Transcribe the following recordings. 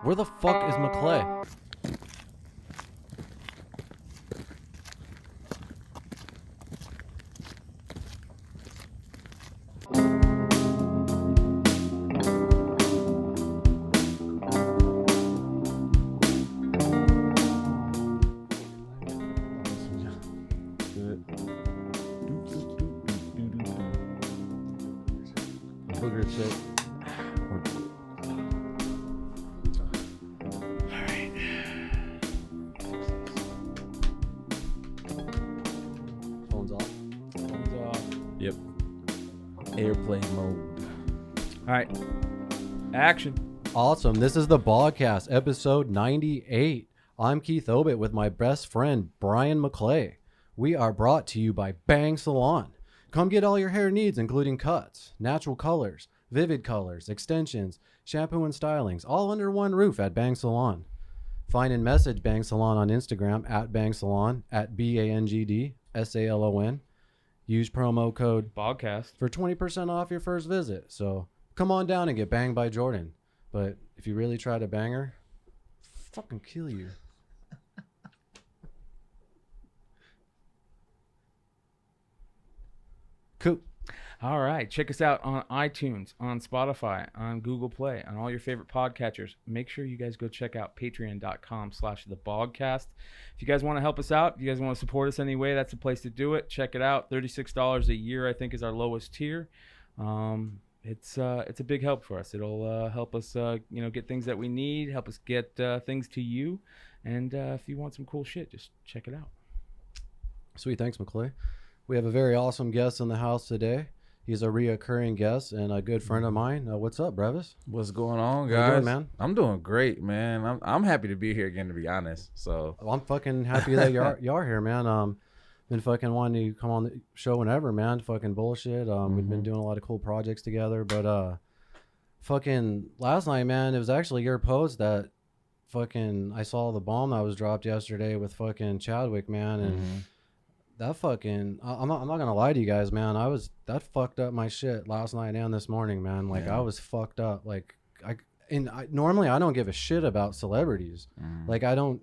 Where the fuck is McClay? Booger shit. Phone's off. Phone's off. Yep. Airplane mode. All right. Action. Awesome. This is the Bogcast, episode 98. I'm Keith Obit with my best friend, Brian McClay. We are brought to you by Bang Salon. Come get all your hair needs, including cuts, natural colors, vivid colors, extensions, shampoo and stylings, all under one roof at Bang Salon. Find and message Bang Salon on Instagram at Bang Salon, at BANGDSALON. Use promo code Bogcast. for 20% off your first visit. So come on down and get banged by Jordan. But if you really try to bang her, fucking kill you. Cool. All right. Check us out on iTunes, on Spotify, on Google Play, on all your favorite podcatchers. Make sure you guys go check out patreon.com/thebogcast. If you guys want to help us out, if you guys want to support us anyway, that's the place to do it. Check it out. $36 a year, I think, is our lowest tier. It's a big help for us. It'll help us, get things that we need, help us get things to you. And if you want some cool shit, just check it out. Sweet. Thanks, McClay. We have a very awesome guest in the house today. He's a reoccurring guest and a good friend of mine. What's up, Reavis? What's going on, guys? How you doing, man? I'm doing great, man. I'm happy to be here again, to be honest. So I'm fucking happy that you're here, man. Been fucking wanting to come on the show whenever, man. Fucking bullshit. We've been doing a lot of cool projects together, but fucking last night, man, it was actually your post that fucking I saw the bomb that was dropped yesterday with fucking Chadwick, man, and that fucking I'm not gonna lie to you guys, man. That fucked up my shit last night and this morning, man. Like I was fucked up. Like normally I don't give a shit about celebrities. Like I don't.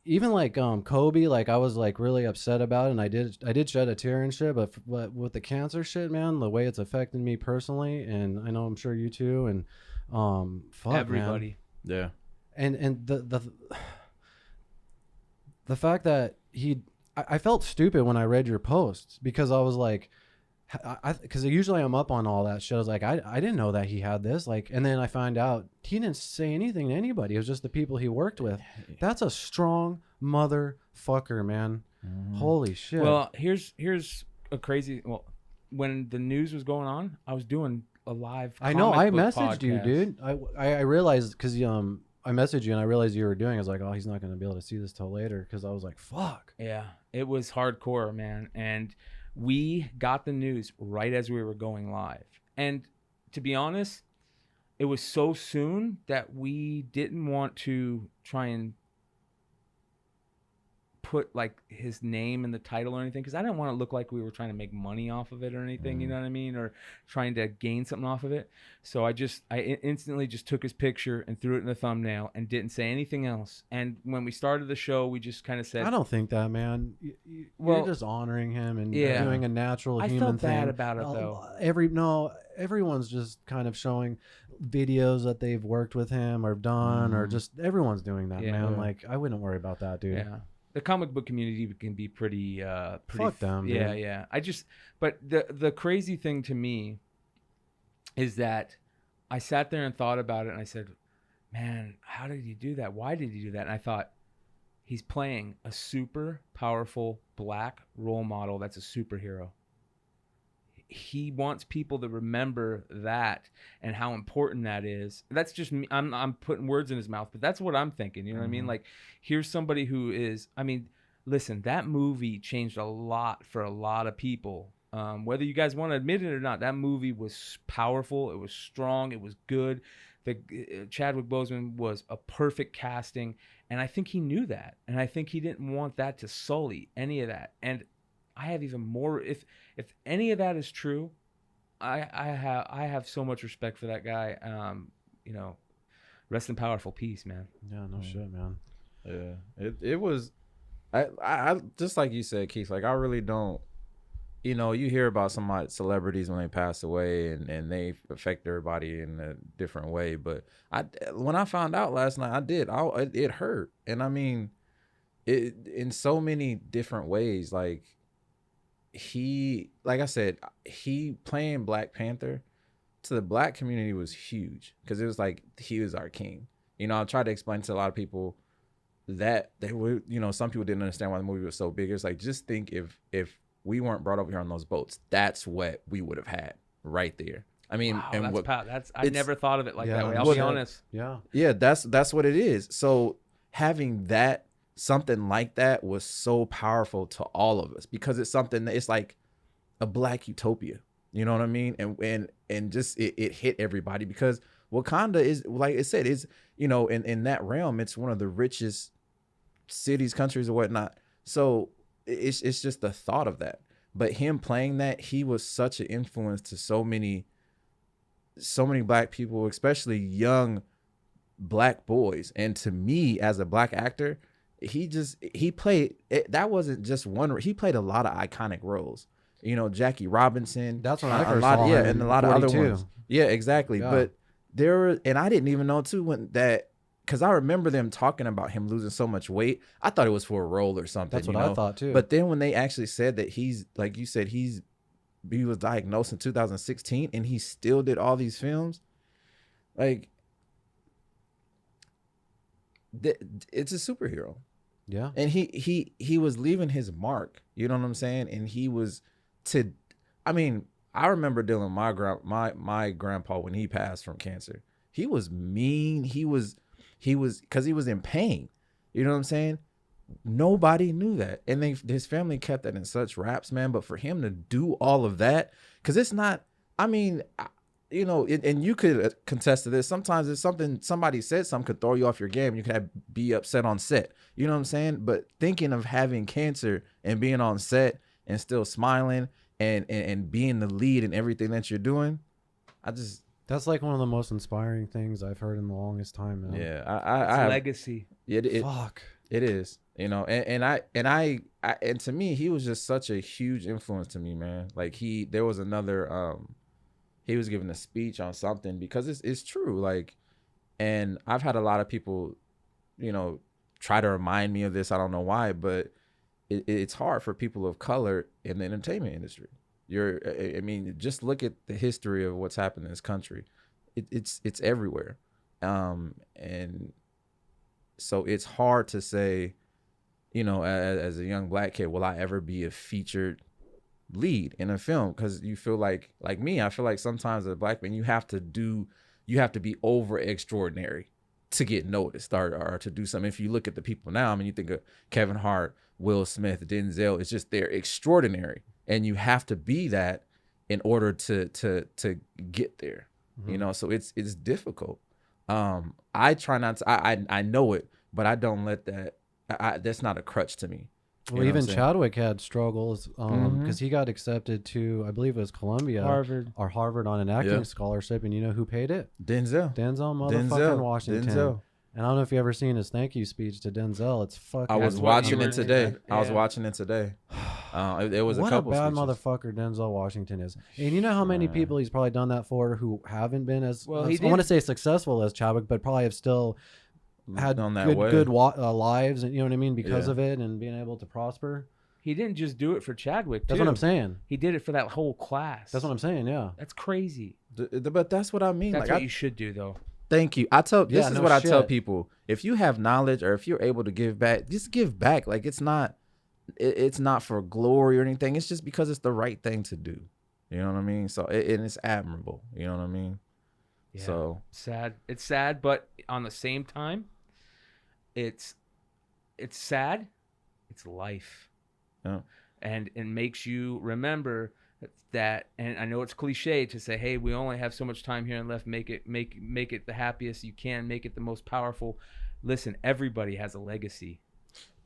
Even like Kobe, like I was like really upset about it, and I did shed a tear and shit, but with the cancer shit, man, the way it's affected me personally, and I know I'm sure you too, and fuck, Everybody. man. yeah. And the fact that I felt stupid when I read your posts because I was like, because usually I'm up on all that shit. I was like, I didn't know that he had this. Like, and then I find out he didn't say anything to anybody. It was just the people he worked with. That's a strong motherfucker, man. Holy shit. Well, here's a crazy. Well, when the news was going on, I was doing a live. I know. I comic book messaged you, podcast. dude. I realized because I messaged you and I realized you were doing. I was like, oh, he's not gonna be able to see this till later because I was like, fuck. Yeah, it was hardcore, man. And we got the news right as we were going live. And to be honest, it was so soon that we didn't want to try and put like his name in the title or anything, because I didn't want to look like we were trying to make money off of it or anything, you know what I mean, or trying to gain something off of it. So I instantly just took his picture and threw it in the thumbnail and didn't say anything else. And when we started the show, we just kind of said, I don't think that, man. Well, you're just honoring him and yeah. doing a natural I human felt thing. bad about it, though. Everyone's just kind of showing videos that they've worked with him or done, or just everyone's doing that, man. Like I wouldn't worry about that, dude. Yeah. The comic book community can be pretty fuck them, dude. Yeah. But the crazy thing to me is that I sat there and thought about it, and I said, man, how did he do that? Why did he do that? And I thought, he's playing a super powerful black role model that's a superhero. He wants people to remember that and how important that is. That's just me. I'm putting words in his mouth, but that's what I'm thinking. You know what I mean? Like, here's somebody who is, listen, that movie changed a lot for a lot of people. Whether you guys want to admit it or not, that movie was powerful. It was strong. It was good. Chadwick Boseman was a perfect casting. And I think he knew that. And I think he didn't want that to sully any of that. And I have even more. If any of that is true, I have so much respect for that guy. rest in powerful peace, man. Yeah, no shit, man. Yeah, it was. I just like you said, Keith. Like I really don't. You know, you hear about celebrities when they pass away and they affect everybody in a different way. But when I found out last night, it hurt. And I mean, it in so many different ways. Like like I said, he playing Black Panther to the Black community was huge because it was like he was our king. You know, I tried to explain to a lot of people that they were, you know, some people didn't understand why the movie was so big. It's like, just think if we weren't brought over here on those boats, that's what we would have had right there. I mean, wow, and I never thought of it like that way. I'll be honest. Yeah, that's what it is. So having that, something like that, was so powerful to all of us because it's something that it's like a Black utopia. You know what I mean? And just it hit everybody because Wakanda is, like I said, is, you know, in that realm, it's one of the richest cities, countries, or whatnot. So it's just the thought of that. But him playing that, he was such an influence to so many Black people, especially young Black boys. And to me, as a Black actor, he played it. That wasn't just one. He played a lot of iconic roles. You know, Jackie Robinson. That's when I first saw him. Yeah, and a lot of other 42. ones. Yeah, exactly. Yeah. But and I didn't even know too because I remember them talking about him losing so much weight. I thought it was for a role or something. That's what I thought too. But then when they actually said that he's, like you said, he was diagnosed in 2016 and he still did all these films, like it's a superhero. Yeah. And he was leaving his mark. You know what I'm saying? And he was I mean, I remember dealing with my grandpa when he passed from cancer. He was mean. He was because he was in pain. You know what I'm saying? Nobody knew that. And his family kept that in such wraps, man. But for him to do all of that, because it's not, I mean, you know, and you could contest to this. Sometimes if somebody said something could throw you off your game, you could be upset on set. You know what I'm saying? But thinking of having cancer and being on set and still smiling and being the lead in everything that you're doing, that's like one of the most inspiring things I've heard in the longest time, man. Yeah, It's legacy. Fuck. It is, you know, and to me, he was just such a huge influence to me, man. Like there was another, he was giving a speech on something because it's true. Like, and I've had a lot of people, you know, try to remind me of this. I don't know why, but it's hard for people of color in the entertainment industry. I mean, just look at the history of what's happened in this country. It's everywhere. And so it's hard to say, you know, as a young Black kid, will I ever be a featured lead in a film? Because you feel like me, I feel like sometimes as a Black man, you have to be over extraordinary to get noticed or to do something. If you look at the people now, I mean, you think of Kevin Hart, Will Smith, Denzel, it's just, they're extraordinary. And you have to be that in order to get there, you know? So it's difficult. I try not to, I know it, but I don't let that's not a crutch to me. Well, even Chadwick had struggles because he got accepted to, I believe it was Columbia or Harvard on an acting scholarship, and you know who paid it? Denzel motherfucking Washington. Denzel. And I don't know if you ever seen his thank you speech to Denzel. It's fucking. I was watching it today. It was what a couple. What a bad speeches. motherfucker Denzel Washington is. And you know how many people he's probably done that for who haven't been as well. I want to say successful as Chadwick, but probably have still had good lives, and you know what I mean, because of it and being able to prosper. He didn't just do it for Chadwick. That's what I'm saying. He did it for that whole class. That's what I'm saying. Yeah, that's crazy. But that's what I mean. That's what you should do, though. Thank you. I tell people: if you have knowledge or if you're able to give back, just give back. Like it's not for glory or anything. It's just because it's the right thing to do. You know what I mean? So and it's admirable. You know what I mean? Yeah. So sad. It's sad, but on the same time, it's sad. It's life. Yeah. And it makes you remember that, and I know it's cliche to say, hey, we only have so much time here and left, make it the happiest you can, make it the most powerful. Listen, everybody has a legacy.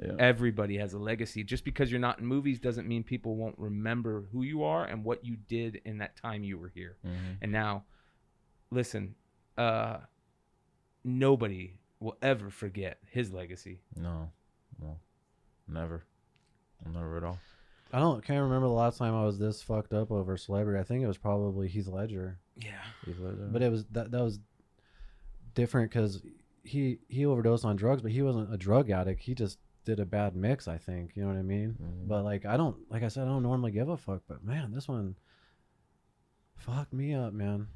Yeah. Everybody has a legacy. Just because you're not in movies doesn't mean people won't remember who you are and what you did in that time you were here. And now, listen, nobody will ever forget his legacy. No, never at all. Can't remember the last time I was this fucked up over a celebrity. I think it was probably Heath Ledger. Yeah. But it was that was different because he overdosed on drugs, but he wasn't a drug addict. He just did a bad mix, I think. You know what I mean? Mm-hmm. But like I said, I don't normally give a fuck. But man, this one fucked me up, man.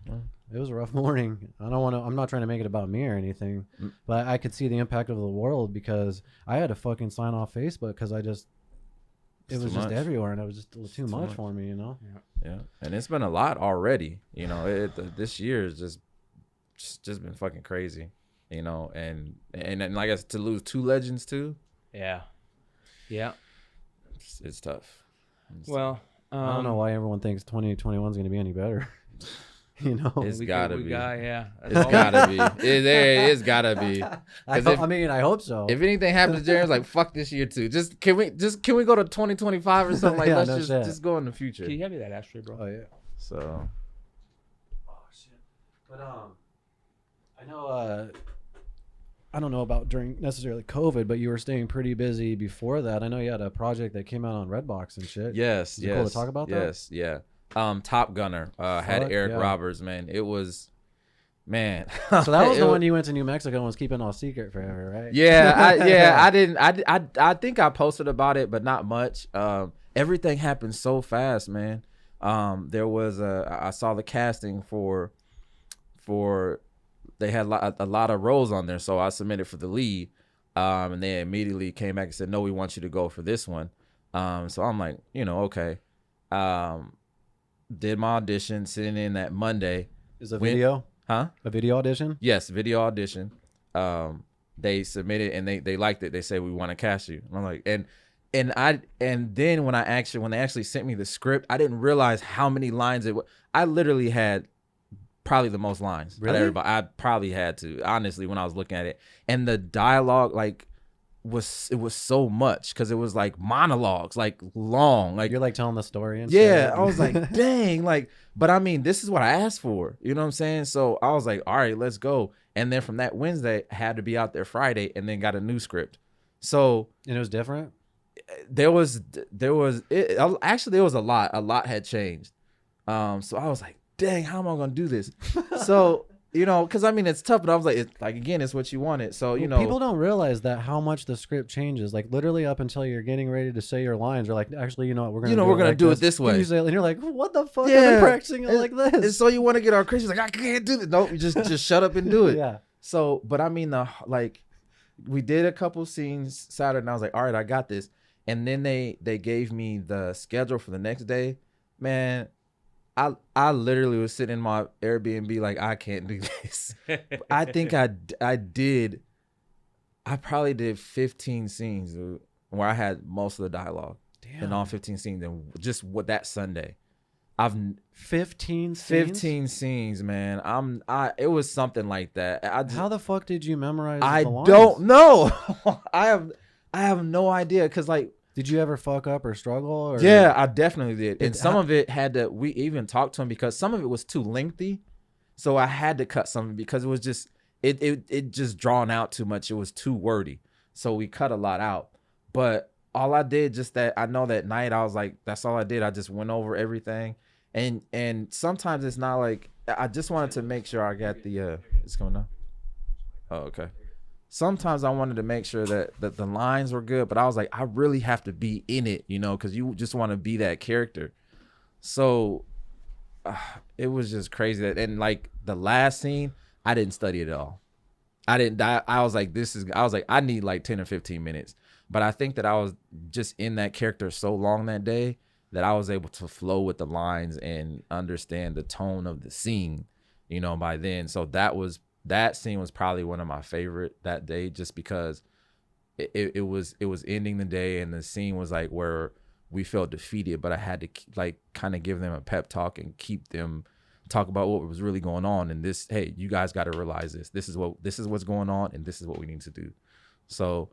It was a rough morning. I'm not trying to make it about me or anything, but I could see the impact of the world because I had to fucking sign off Facebook because it was just everywhere, and it was just too much for me, you know. Yeah, and it's been a lot already. You know, this year has just been fucking crazy. You know, and like I said, to lose 2 legends too. Yeah. It's tough. Well, I don't know why everyone thinks 2021 is going to be any better. You know, it's gotta be. Yeah, it's gotta be. It's gotta be. I hope so. If anything happens to Jerry, like fuck this year too. Can we go to 2025 or something like? Yeah, let's just go in the future. Can you have me that ashtray, bro? Oh yeah. So. Oh shit. But I know. I don't know about during necessarily COVID, but you were staying pretty busy before that. I know you had a project that came out on Redbox and shit. Yes. Is it cool to talk about that? Yes. Yeah. Top Gunner had Eric Roberts, man. It was, man. So that was the one you went to New Mexico and was keeping all secret forever, right? Yeah, I think I posted about it, but not much. Everything happened so fast, man. There was I saw the casting for they had a lot of roles on there, so I submitted for the lead, and they immediately came back and said, no, we want you to go for this one. So I'm like, okay. Did my audition, sitting in that Monday. Is a video? Huh? A video audition? Yes, video audition. They submitted and they liked it. They said, we want to cast you. And I'm like, and then when they actually sent me the script, I didn't realize how many lines it was. I literally had probably the most lines. Really? Everybody. I probably had to, honestly, when I was looking at it. And the dialogue, like, was so much because it was like monologues, like long, like you're like telling the story and yeah shit. I was like dang, like, but I mean, this is what I asked for, you know what I'm saying? So I was like, all right, let's go. And then from that Wednesday, I had to be out there Friday and then got a new script. So and it was different. There was a lot had changed. So I was like, dang, how am I gonna do this? So because I mean, it's tough, but I was like, it's what you wanted. So, people don't realize that how much the script changes, like literally up until you're getting ready to say your lines, or like, actually, we're going to do it this way. And you're like, what the fuck? Yeah. I've been practicing it like this. And so you want to get our crazy, like, I can't do this. Nope, you just shut up and do it. Yeah. So, but I mean, we did a couple scenes Saturday and I was like, all right, I got this. And then they gave me the schedule for the next day. Man, I literally was sitting in my Airbnb like, I can't do this. I think I probably did 15 scenes, dude, where I had most of the dialogue. Damn. And all 15 scenes, and just that Sunday. 15 scenes? 15 scenes, man. It was something like that. How the fuck did you memorize the lines? Don't know. I have no idea, because like, did you ever fuck up or struggle? Or? Yeah, I definitely did. And some of it we even talked to him because some of it was too lengthy. So I had to cut some because it was just, it just drawn out too much. It was too wordy. So we cut a lot out. But all I did, I know that night, I was like, that's all I did. I just went over everything. And sometimes it's not like, I just wanted to make sure I got it's coming up. Oh, okay. Sometimes I wanted to make sure that the lines were good, but I was like, I really have to be in it, because you just want to be that character. So it was just crazy. And like the last scene, I didn't study it at all. I didn't die. I was like, I need like 10 or 15 minutes. But I think that I was just in that character so long that day that I was able to flow with the lines and understand the tone of the scene, by then. So that scene was probably one of my favorite that day, just because it was ending the day and the scene was like where we felt defeated, but I had to like kind of give them a pep talk and keep them talk about what was really going on. And this, hey, you guys got to realize this is what's going on, and this is what we need to do. So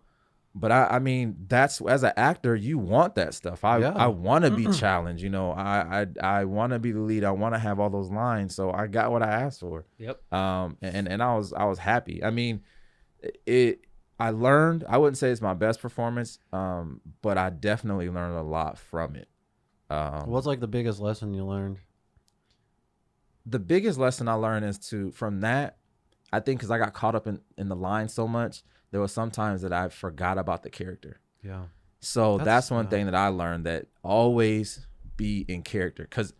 But I mean, that's, as an actor, you want that stuff. I want to be challenged. You know, I want to be the lead. I want to have all those lines. So I got what I asked for. Yep. And I was happy. I mean, I learned. I wouldn't say it's my best performance, but I definitely learned a lot from it. What's like the biggest lesson you learned? The biggest lesson I learned is from that, I think, because I got caught up in the line so much. There was sometimes that I forgot about the character. Yeah. So that's one thing that I learned, that always be in character, because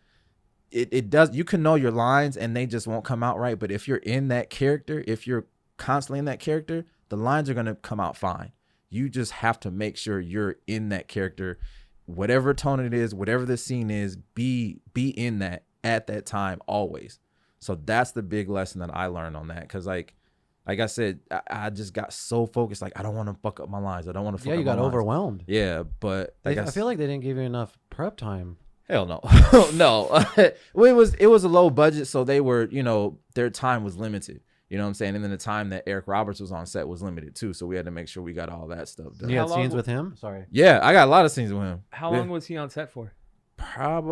it does. You can know your lines and they just won't come out right. But if you're in that character, if you're constantly in that character, the lines are going to come out fine. You just have to make sure you're in that character, whatever tone it is, whatever the scene is, be in that at that time always. So that's the big lesson that I learned on that. Because like I said, I just got so focused. Like, I don't want to fuck up my lines. I don't want to fuck up my lines. Yeah, you got overwhelmed. Yeah, but I feel like they didn't give you enough prep time. Hell no. No. Well, it was a low budget, so they were, their time was limited. You know what I'm saying? And then the time that Eric Roberts was on set was limited too. So we had to make sure we got all that stuff done. You had scenes with him? Sorry. Yeah, I got a lot of scenes with him. How long was he on set for? Probably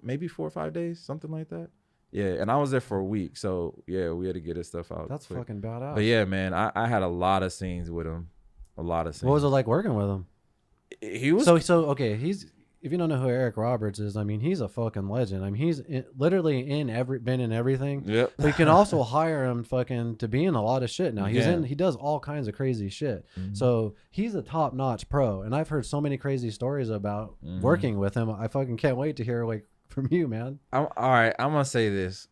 maybe 4 or 5 days, something like that. Yeah, and I was there for a week, so yeah, we had to get his stuff out. That's quick. Fucking badass. But yeah, man, I had a lot of scenes with him, a lot of scenes. What was it like working with him? He was so okay. If you don't know who Eric Roberts is, I mean, he's a fucking legend. I mean, he's literally been in everything. Yep. But you can also hire him fucking to be in a lot of shit now. He does all kinds of crazy shit. Mm-hmm. So he's a top notch pro, and I've heard so many crazy stories about working with him. I fucking can't wait to hear like from you, man. All right, I'm gonna say this.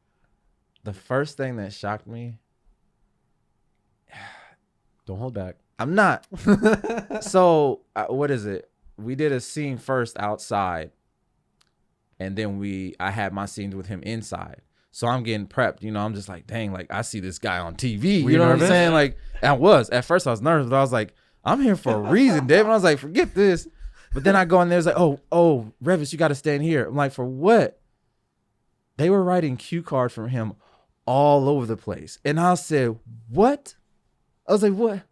The first thing that shocked me. Don't hold back. I'm not. So what is it? We did a scene first outside, and then I had my scenes with him inside. So I'm getting prepped. I'm just like, dang, like I see this guy on TV. You know what I'm saying? Like at first I was nervous, but I was like, I'm here for a reason, Dave. And I was like, forget this. But then I go in there, it's like, oh, Reavis, you got to stand here. I'm like, for what? They were writing cue cards from him all over the place. And I said, what? I was like, what?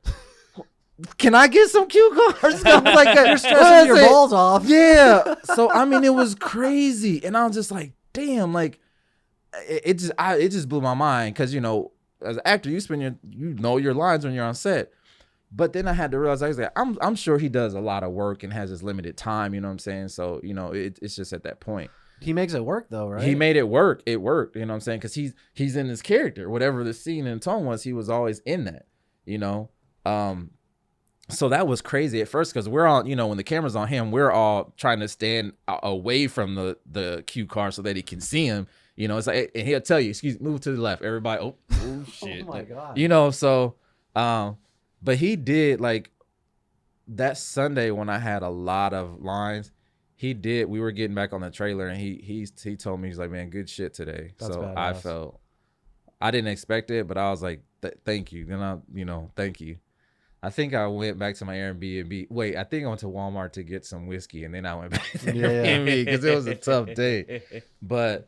Can I get some cue cards? Like, you're stressing your balls off. Yeah. So, I mean, it was crazy. And I was just like, damn, like, it just blew my mind. Because, as an actor, you know your lines when you're on set. But then I had to realize, I was like, I'm sure he does a lot of work and has his limited time, you know what I'm saying? So, it's just at that point. He makes it work though, right? He made it work. It worked, you know what I'm saying? Because he's in his character. Whatever the scene and tone was, he was always in that, So that was crazy at first, because we're all, when the camera's on him, we're all trying to stand away from the cue card so that he can see him. It's like, and he'll tell you, move to the left. Everybody, oh shit. Oh my God. So, but he did, like, that Sunday when I had a lot of lines, we were getting back on the trailer, and he told me, he's like, man, good shit today. That's so badass. I didn't expect it, but I was like, thank you. Then thank you. I think I went back to my Airbnb. Wait, I think I went to Walmart to get some whiskey, and then I went back to Airbnb because it was a tough day. But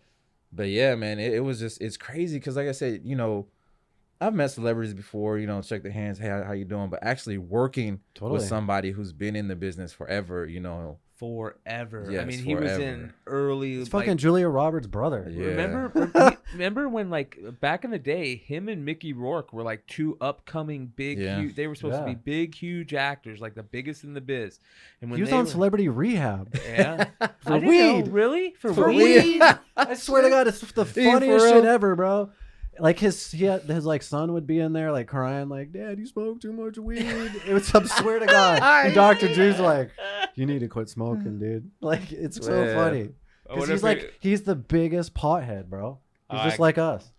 yeah, man, it was just, it's crazy because, like I said, I've met celebrities before, check their hands, hey, how you doing? But actually working with somebody who's been in the business forever, Forever. Yes, I mean, he was in early. It's fucking Julia Roberts' brother. Yeah. Remember when, like, back in the day, him and Mickey Rourke were like two upcoming big. Huge, they were supposed to be big, huge actors, like the biggest in the biz. And when he was on Celebrity Rehab. Yeah. For weed. Really? For weed. I swear to God, it's the funniest shit ever, bro. Like his like son would be in there like crying like, Dad, you smoke too much weed. It was, I swear to God. And Dr. Drew's like, you need to quit smoking, dude. Like, it's so funny. Because he's the biggest pothead, bro. He's just like us.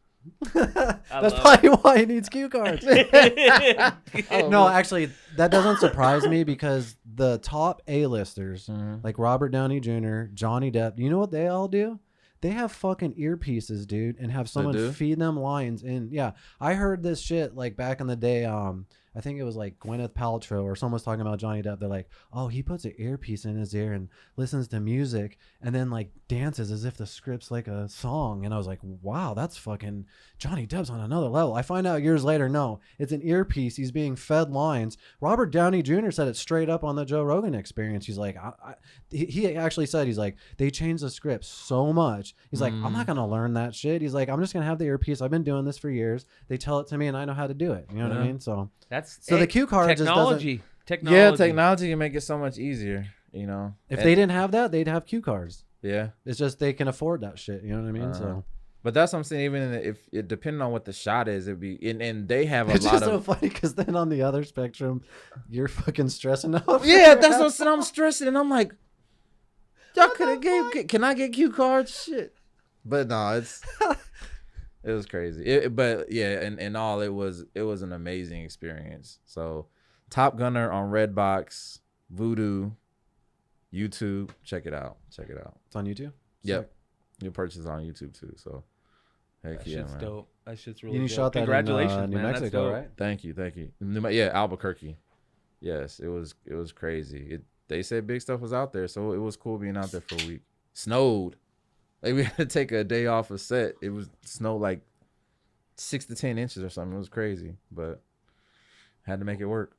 That's probably why he needs cue cards. No, actually, that doesn't surprise me, because the top A-listers, like Robert Downey Jr., Johnny Depp, you know what they all do? They have fucking earpieces, dude, and have someone feed them lines in. Yeah, I heard this shit like back in the day. I think it was like Gwyneth Paltrow or someone was talking about Johnny Depp. They're like, oh, he puts an earpiece in his ear and listens to music and then like dances as if the script's like a song. And I was like, wow, that's fucking Johnny Depp's on another level. I find out years later, no, it's an earpiece. He's being fed lines. Robert Downey Jr. said it straight up on the Joe Rogan Experience. He's like, he actually said, he's like, they changed the script so much. He's like, I'm not going to learn that shit. He's like, I'm just going to have the earpiece. I've been doing this for years. They tell it to me and I know how to do it. You know what I mean? So the cue card technology. Yeah, technology can make it so much easier, you know. If they didn't have that, they'd have cue cards. Yeah. It's just they can afford that shit. You know what I mean? So. But that's what I'm saying. Even if it depending on what the shot is, it'd be and they have a it's lot just of. so funny because then on the other spectrum, you're fucking stressing out. Yeah, that's what I'm saying. I'm stressing and I'm like, y'all could have gave. Can I get cue cards? Shit. But no, it was crazy. But yeah, and all it was an amazing experience. So, Top Gunner on Redbox, Vudu, YouTube. Check it out. It's on YouTube. Yep. You purchase it on YouTube too. So, heck That yeah, shit's man. dope. That shit's really You dope. shot that Congratulations, in New man. That's Mexico, dope. right? Thank you. Yeah, Albuquerque. Yes, it was crazy. They said big stuff was out there, so it was cool being out there for a week. Snowed. Like we had to take a day off of set. It was snowed like 6 to 10 inches or something. It was crazy, but had to make it work.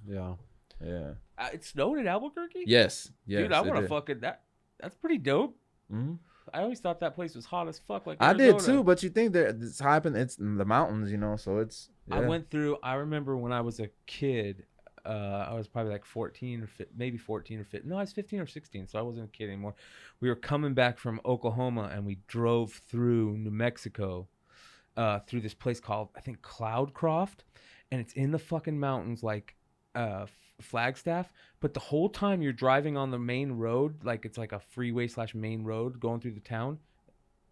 Yeah. Yeah. It snowed in Albuquerque? Yes. Dude, I want to fucking that. That's pretty dope. Mm-hmm. I always thought that place was hot as fuck. Like I Arizona. did too, but you think that it's happened? It's in the mountains, you know, so it's. Yeah. I remember when I was a kid. I was probably like 14 or maybe 14 or 15. No, I was 15 or 16, so I wasn't a kid anymore. We were coming back from Oklahoma, and we drove through New Mexico, through this place called, I think, Cloudcroft, and it's in the fucking mountains, like Flagstaff. But the whole time you're driving on the main road, like it's like a freeway / main road going through the town,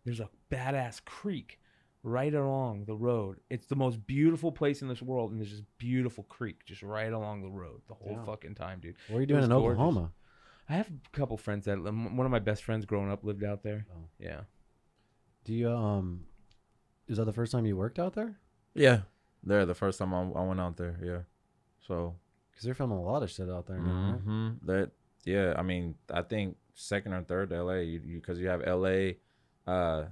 there's a badass creek right along the road. It's the most beautiful place in this world, and there's this beautiful creek just right along the road the whole fucking time, dude. What are you doing in Oklahoma? I have a couple friends that one of my best friends growing up lived out there. Oh. Yeah. Do you is that the first time you worked out there? Yeah, there the first time I went out there. Yeah, so because they're filming a lot of shit out there now. Mm-hmm. That yeah, I mean I think second or third to LA, because you have LA.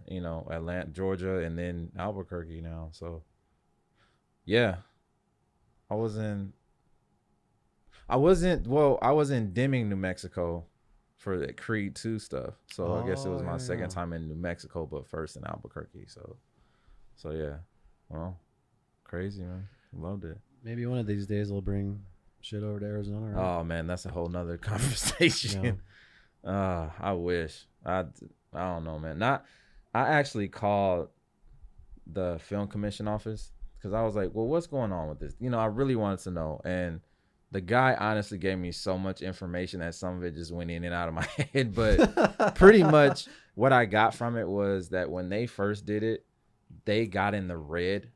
You know, Atlanta, Georgia, and then Albuquerque now. So, yeah, I was in Deming, New Mexico for the Creed 2 stuff. So I guess it was my second time in New Mexico, but first in Albuquerque. So yeah, well, crazy, man. Loved it. Maybe one of these days we'll bring shit over to Arizona. Right? Oh man, that's a whole nother conversation. Yeah. I wish. I don't know, man. I actually called the film commission office because I was like, well, what's going on with this? You know, I really wanted to know. And the guy honestly gave me so much information that some of it just went in and out of my head. But pretty much what I got from it was that when they first did it, they got in the red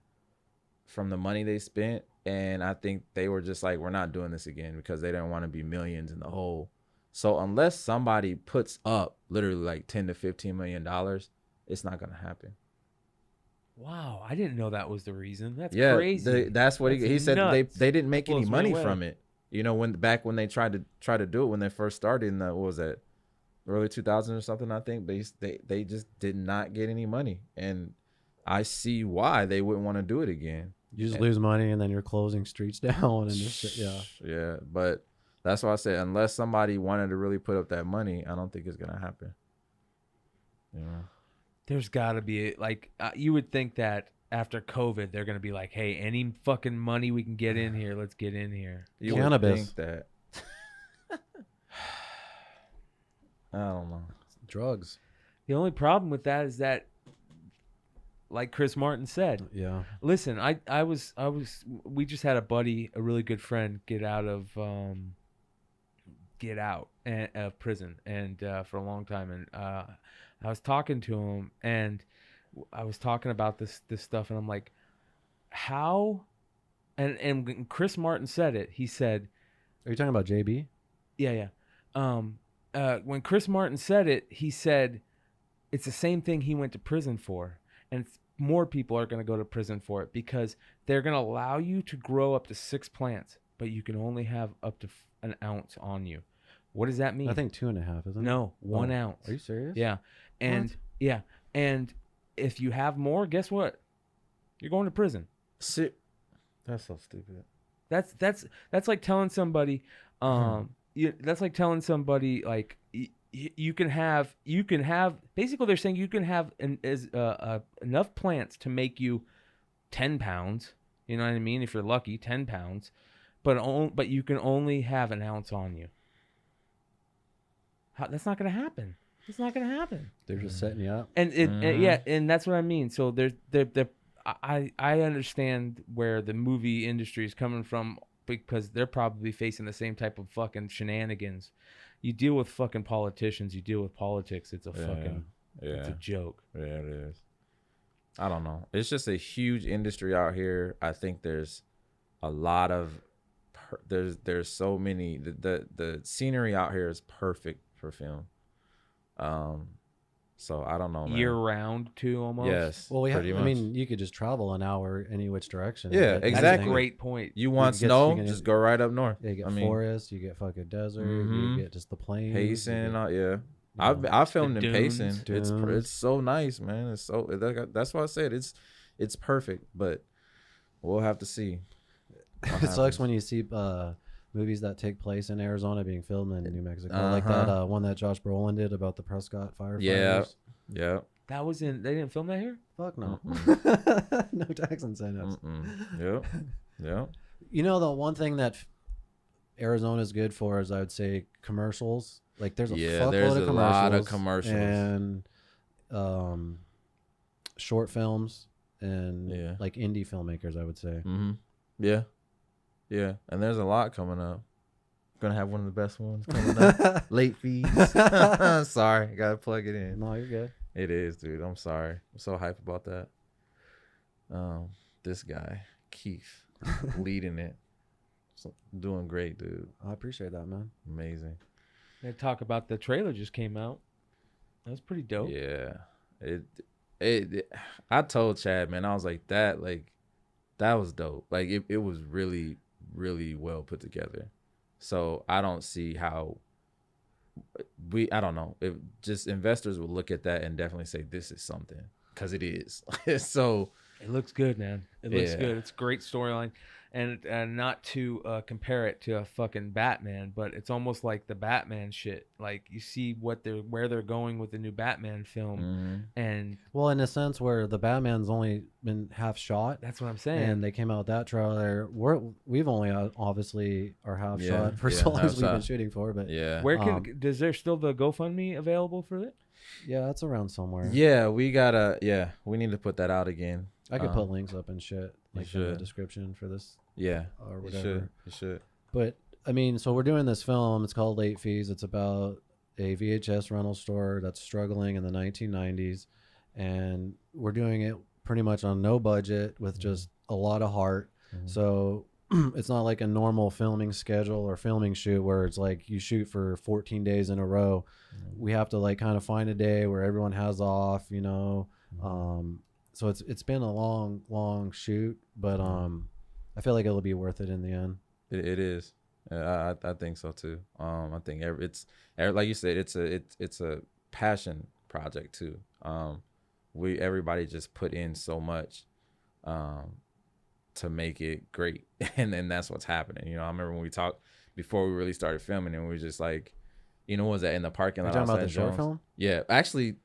from the money they spent. And I think they were just like, we're not doing this again because they didn't want to be millions in the hole. So unless somebody puts up literally like $10 to $15 million, it's not gonna happen. Wow, I didn't know that was the reason. That's crazy. That's what he said. They didn't make any money away. from it. You know, when they tried to do it when they first started in the, what was that, early 2000s or something, I think. They just did not get any money, and I see why they wouldn't want to do it again. You just lose money, and then you're closing streets down, and just yeah. But that's why I said unless somebody wanted to really put up that money, I don't think it's gonna happen. Yeah. There's got to be like you would think that after COVID they're gonna be like, hey, any fucking money we can get in here, let's get in here. You Cannabis. would think that. I don't know. Drugs. The only problem with that is that, like Chris Martin said, yeah. Listen, we just had a buddy, a really good friend, get out of prison and for a long time, and I was talking to him and I was talking about this stuff, and I'm like, how? And Chris Martin said it. He said, "Are you talking about JB?" Yeah. When Chris Martin said it, he said it's the same thing he went to prison for. and more people are going to go to prison for it because they're going to allow you to grow up to 6 plants, but you can only have up to an ounce on you. What does that mean? I think 2.5, isn't it? No, 1 ounce. Are you serious? Yeah. And and if you have more, guess what? You're going to prison. That's so stupid. That's like telling somebody that's like telling somebody like you can have basically they're saying you can have enough plants to make you 10 pounds, you know what I mean, if you're lucky, 10 pounds, but you can only have an ounce on you. That's not going to happen. It's not going to happen. They're just setting you up. And and that's what I mean. So I understand where the movie industry is coming from, because they're probably facing the same type of fucking shenanigans. You deal with fucking politicians, you deal with politics. It's a fucking it's a joke. Yeah, it is. I don't know. It's just a huge industry out here. I think there's a lot of there's so many the scenery out here is perfect for film. So I don't know, man. Year round too, almost. Yes. Well, I mean, you could just travel an hour any which direction. Yeah, exactly. That's a great point. You want snow? Just go right up north. Yeah, you get forest, you get fucking desert, you get just the plains. Payson and all, yeah. I filmed in Payson. Dunes. It's so nice, man. It's so that's why I said it's perfect, but we'll have to see. It sucks when you see movies that take place in Arizona being filmed in New Mexico, like that one that Josh Brolin did about the Prescott firefighters. Yeah. That was in. They didn't film that here. Fuck no. No tax incentives. Yep. You know, the one thing that Arizona is good for is, I would say, commercials. Like there's a fuckload of commercials, lot of commercials and short films and like indie filmmakers, I would say. Yeah, and there's a lot coming up. Gonna have one of the best ones coming up. Late fees. Sorry, gotta plug it in. No, you're good. It is, dude. I'm sorry. I'm so hyped about that. This guy, Keith, leading it. So, doing great, dude. I appreciate that, man. Amazing. They talk about the trailer just came out. That was pretty dope. Yeah. I told Chad, man, I was like, that was dope. Like it was really, really well put together. So I don't see how I don't know, if just investors will look at that and definitely say this is something, because it is. So it looks good, man. It looks good. It's a great storyline. And not to compare it to a fucking Batman, but it's almost like the Batman shit. Like you see where they're going with the new Batman film, and well, in a sense where the Batman's only been half shot. That's what I'm saying. And they came out with that trailer. We've only obviously are half shot for so long as we've been shooting for. But where is there still the GoFundMe available for it? Yeah, that's around somewhere. Yeah, we need to put that out again. I could put links up and shit, like in the description for this. Yeah, or whatever. You should. But I mean, so we're doing this film. It's called Late Fees. It's about a VHS rental store that's struggling in the 1990s, and we're doing it pretty much on no budget with just a lot of heart. So it's not like a normal filming schedule or filming shoot where it's like you shoot for 14 days in a row. We have to like kind of find a day where everyone has off, you know. So it's been a long shoot, but I feel like it'll be worth it in the end. It is. I think so too. I think it's like you said, it's a passion project too. Everybody just put in so much to make it great, and then that's what's happening. You know, I remember when we talked before we really started filming, and we were just like, you know, what was that in the parking lot? You're talking about the short film? Yeah, actually,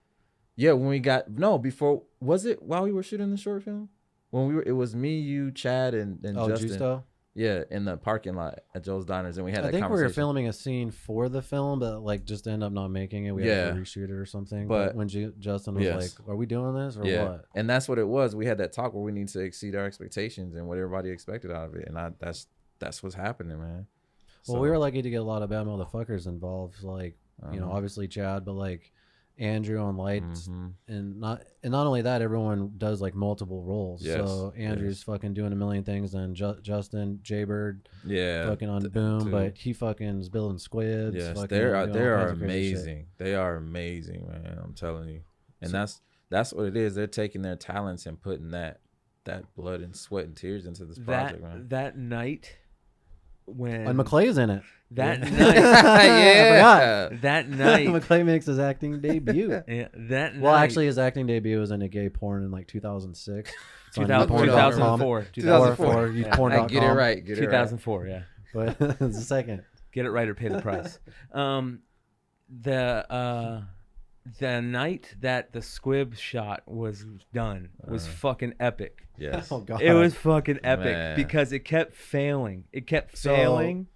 yeah. When we got before, was it while we were shooting the short film? When it was me, you, Chad, and Justin. Justo? Yeah, in the parking lot at Joe's Diners, and we had that conversation. I think we were filming a scene for the film, but like just ended up not making it. We had to reshoot it or something. But when Justin was like, "Are we doing this or what?" And that's what it was. We had that talk where we need to exceed our expectations and what everybody expected out of it, and that's what's happening, man. Well, we were lucky to get a lot of bad motherfuckers involved, like you know, obviously Chad, but like Andrew on lights, and not only that, everyone does like multiple roles. So Andrew's fucking doing a million things, and Justin Jaybird, fucking on Boom, too. But he fucking is building squids. Yes, they are amazing. They are amazing, man. I'm telling you, and that's what it is. They're taking their talents and putting that blood and sweat and tears into this project, man. That night when And McClay's in it. that Yeah. night, Yeah. that night, McClay makes his acting debut. yeah, that night. Well, actually, his acting debut was in a gay porn in like 2006. It's on 2004. 2004. Yeah. Porn.com. Get it right. Get it right. 2004. Yeah. But it's a second. Get it right or pay the price. The night that the squib shot was done was fucking epic. Yes. Oh, God. It was fucking epic Man. because it kept failing. It kept So- failing.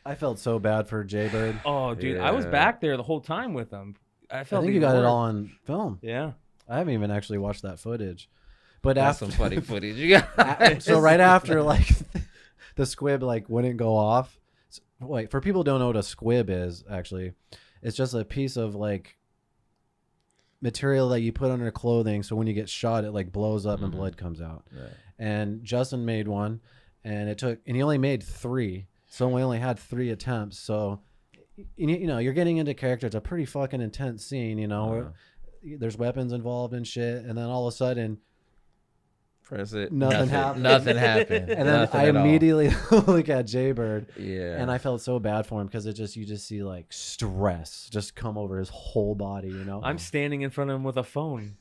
I felt so bad for Jaybird. Oh, dude, I was Yeah. back there the whole time with him. I I felt think you even got it worse. all on film. Yeah. I haven't even actually watched that footage. But That's after some funny footage you got. so right after like the squib like wouldn't go off. Wait, for people who don't know what a squib is, actually, it's just a piece of like material that you put under clothing, so when you get shot it like blows up and blood comes out. Yeah. And Justin made one, and he only made 3, so we only had 3 attempts. So you know, you're getting into character. It's a pretty fucking intense scene, you know. Where there's weapons involved and shit, and then all of a sudden Press it. Nothing happened. Nothing happened. and then Nothing I at all. immediately look at Jaybird, Yeah. and I felt so bad for him because you just see like stress just come over his whole body, you know. I'm standing in front of him with a phone,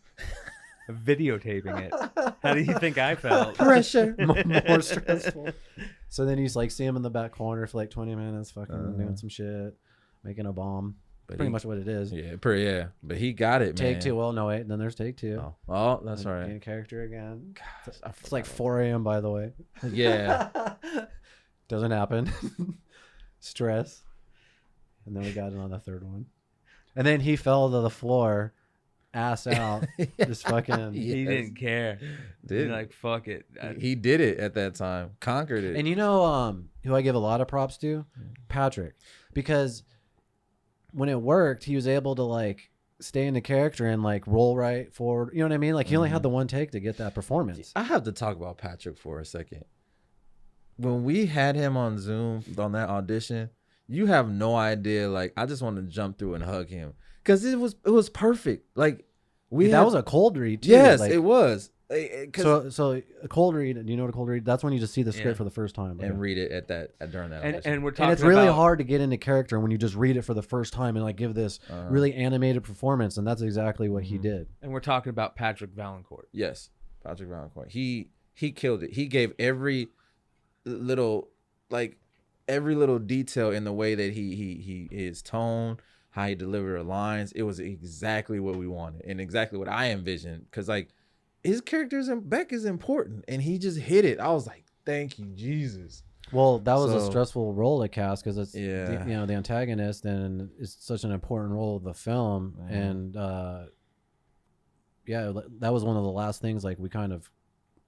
videotaping it. How do you think I felt? pressure more stressful. So then you like see him in the back corner for like 20 minutes, fucking doing some shit, making a bomb. But Pretty much what it is. Yeah, yeah. But he got it, man. Take 2. Well, no wait. Then there's take 2. Oh, that's Then right. in character again. Gosh, It's like 4 a.m. by the way. Yeah. Doesn't happen. Stress. And then we got it on the 3rd one. And then he fell to the floor, ass out. Just fucking. He Yes. didn't care. Did He's like, fuck it. he did it at that time. Conquered it. And you know who I give a lot of props to? Patrick. Because when it worked, he was able to like stay in the character and like roll right forward. You know what I mean? Like he only had the one take to get that performance. I have to talk about Patrick for a second. When we had him on Zoom on that audition, you have no idea. Like, I just wanted to jump through and hug him because it was perfect. Like That was a cold read too. Yes, like, it was. So a cold read. Do you know what a cold read? That's when you just see the script Yeah. for the first time. And read it during that audition. And we're talking And it's really about, hard to get into character when you just read it for the first time and like give this really animated performance, and that's exactly what he did. And we're talking about Patrick Valancourt. Yes, Patrick Valancourt. He killed it. He gave every little detail in the way that he his tone, how he delivered the lines. It was exactly what we wanted and exactly what I envisioned. Because like his characters and Beck is important, and he just hit it. I was like, thank you, Jesus. Well, that was a So- stressful role to cast because it's Yeah. the antagonist, and it's such an important role of the film. And that was one of the last things like we kind of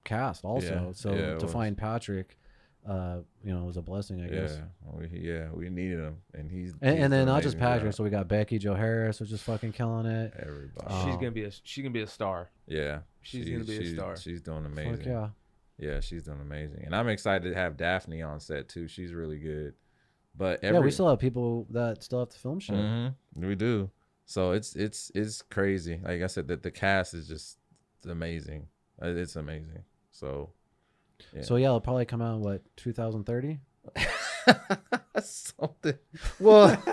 cast also. Yeah. So Yeah, it to was. find Patrick, was a blessing, I guess. We needed him, and he's And then done not just amazing Patrick, job. so we got Becky Jo Harris, which is fucking killing it. Everybody. Oh. She's gonna be a star. Yeah, She's gonna be a star. She's doing amazing. Fuck yeah. Yeah, she's doing amazing, and I'm excited to have Daphne on set too. She's really good. But Yeah, we still have people that still have to film shit. we do. So it's crazy. Like I said, that the cast is just amazing. It's amazing. So yeah. So yeah, it'll probably come out in what 2030. Something. Well, that's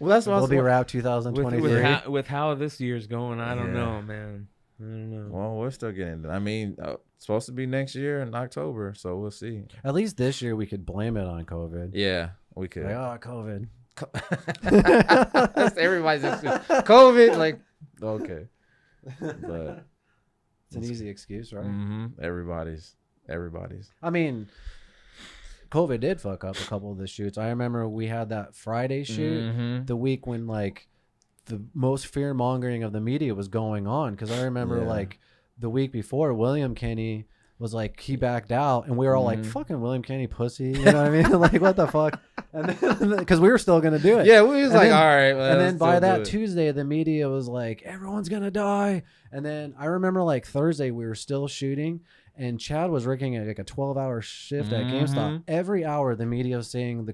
what I We'll was. be wrapped 2023. With how this year's going, I don't Yeah. know, man. I don't know. Well, we're still getting. I mean, it's supposed to be next year in October, so we'll see. At least this year we could blame it on COVID. Yeah, we could. Like, oh, COVID. That's everybody's excuse. COVID, like, okay, but It's an easy excuse, right? everybody's. I mean, COVID did fuck up a couple of the shoots. I remember we had that Friday shoot the week when like the most fear mongering of the media was going on. Because I remember like the week before, William Kenny was like, he backed out, and we were all like, fucking William Kenny pussy, you know what I mean? Like, what the fuck? And then because we were still gonna do it. Yeah, we was And like, then- all right. Well, And let's then by still do that it. Tuesday, the media was like, everyone's gonna die. And then I remember like Thursday, we were still shooting, and Chad was working like a 12-hour shift at GameStop. Every hour, the media was saying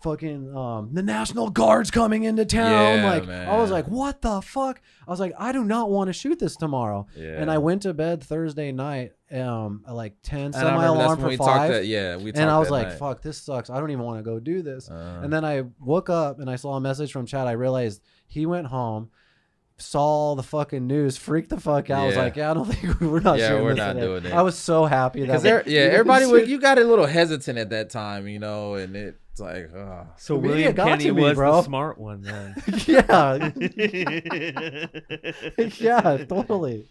fucking the National Guard's coming into town. Yeah, Like, man. I was like, what the fuck? I was like, I do not want to shoot this tomorrow. Yeah. And I went to bed Thursday night at like 10, set And I my remember that's alarm when for we 5. talked that. Yeah, we talked And I was that like, night. fuck, this sucks. I don't even want to go do this. Uh, And then I woke up and I saw a message from Chad. I realized he went home, saw the fucking news, freaked the fuck out. I was Yeah. like, yeah, I don't think we're not shooting we're this not today. doing it. I was so happy that Because everybody you got a little hesitant at that time, you know, and it's like, So The media William got Kenny to me, was bro. the smart one then. yeah. Yeah, totally.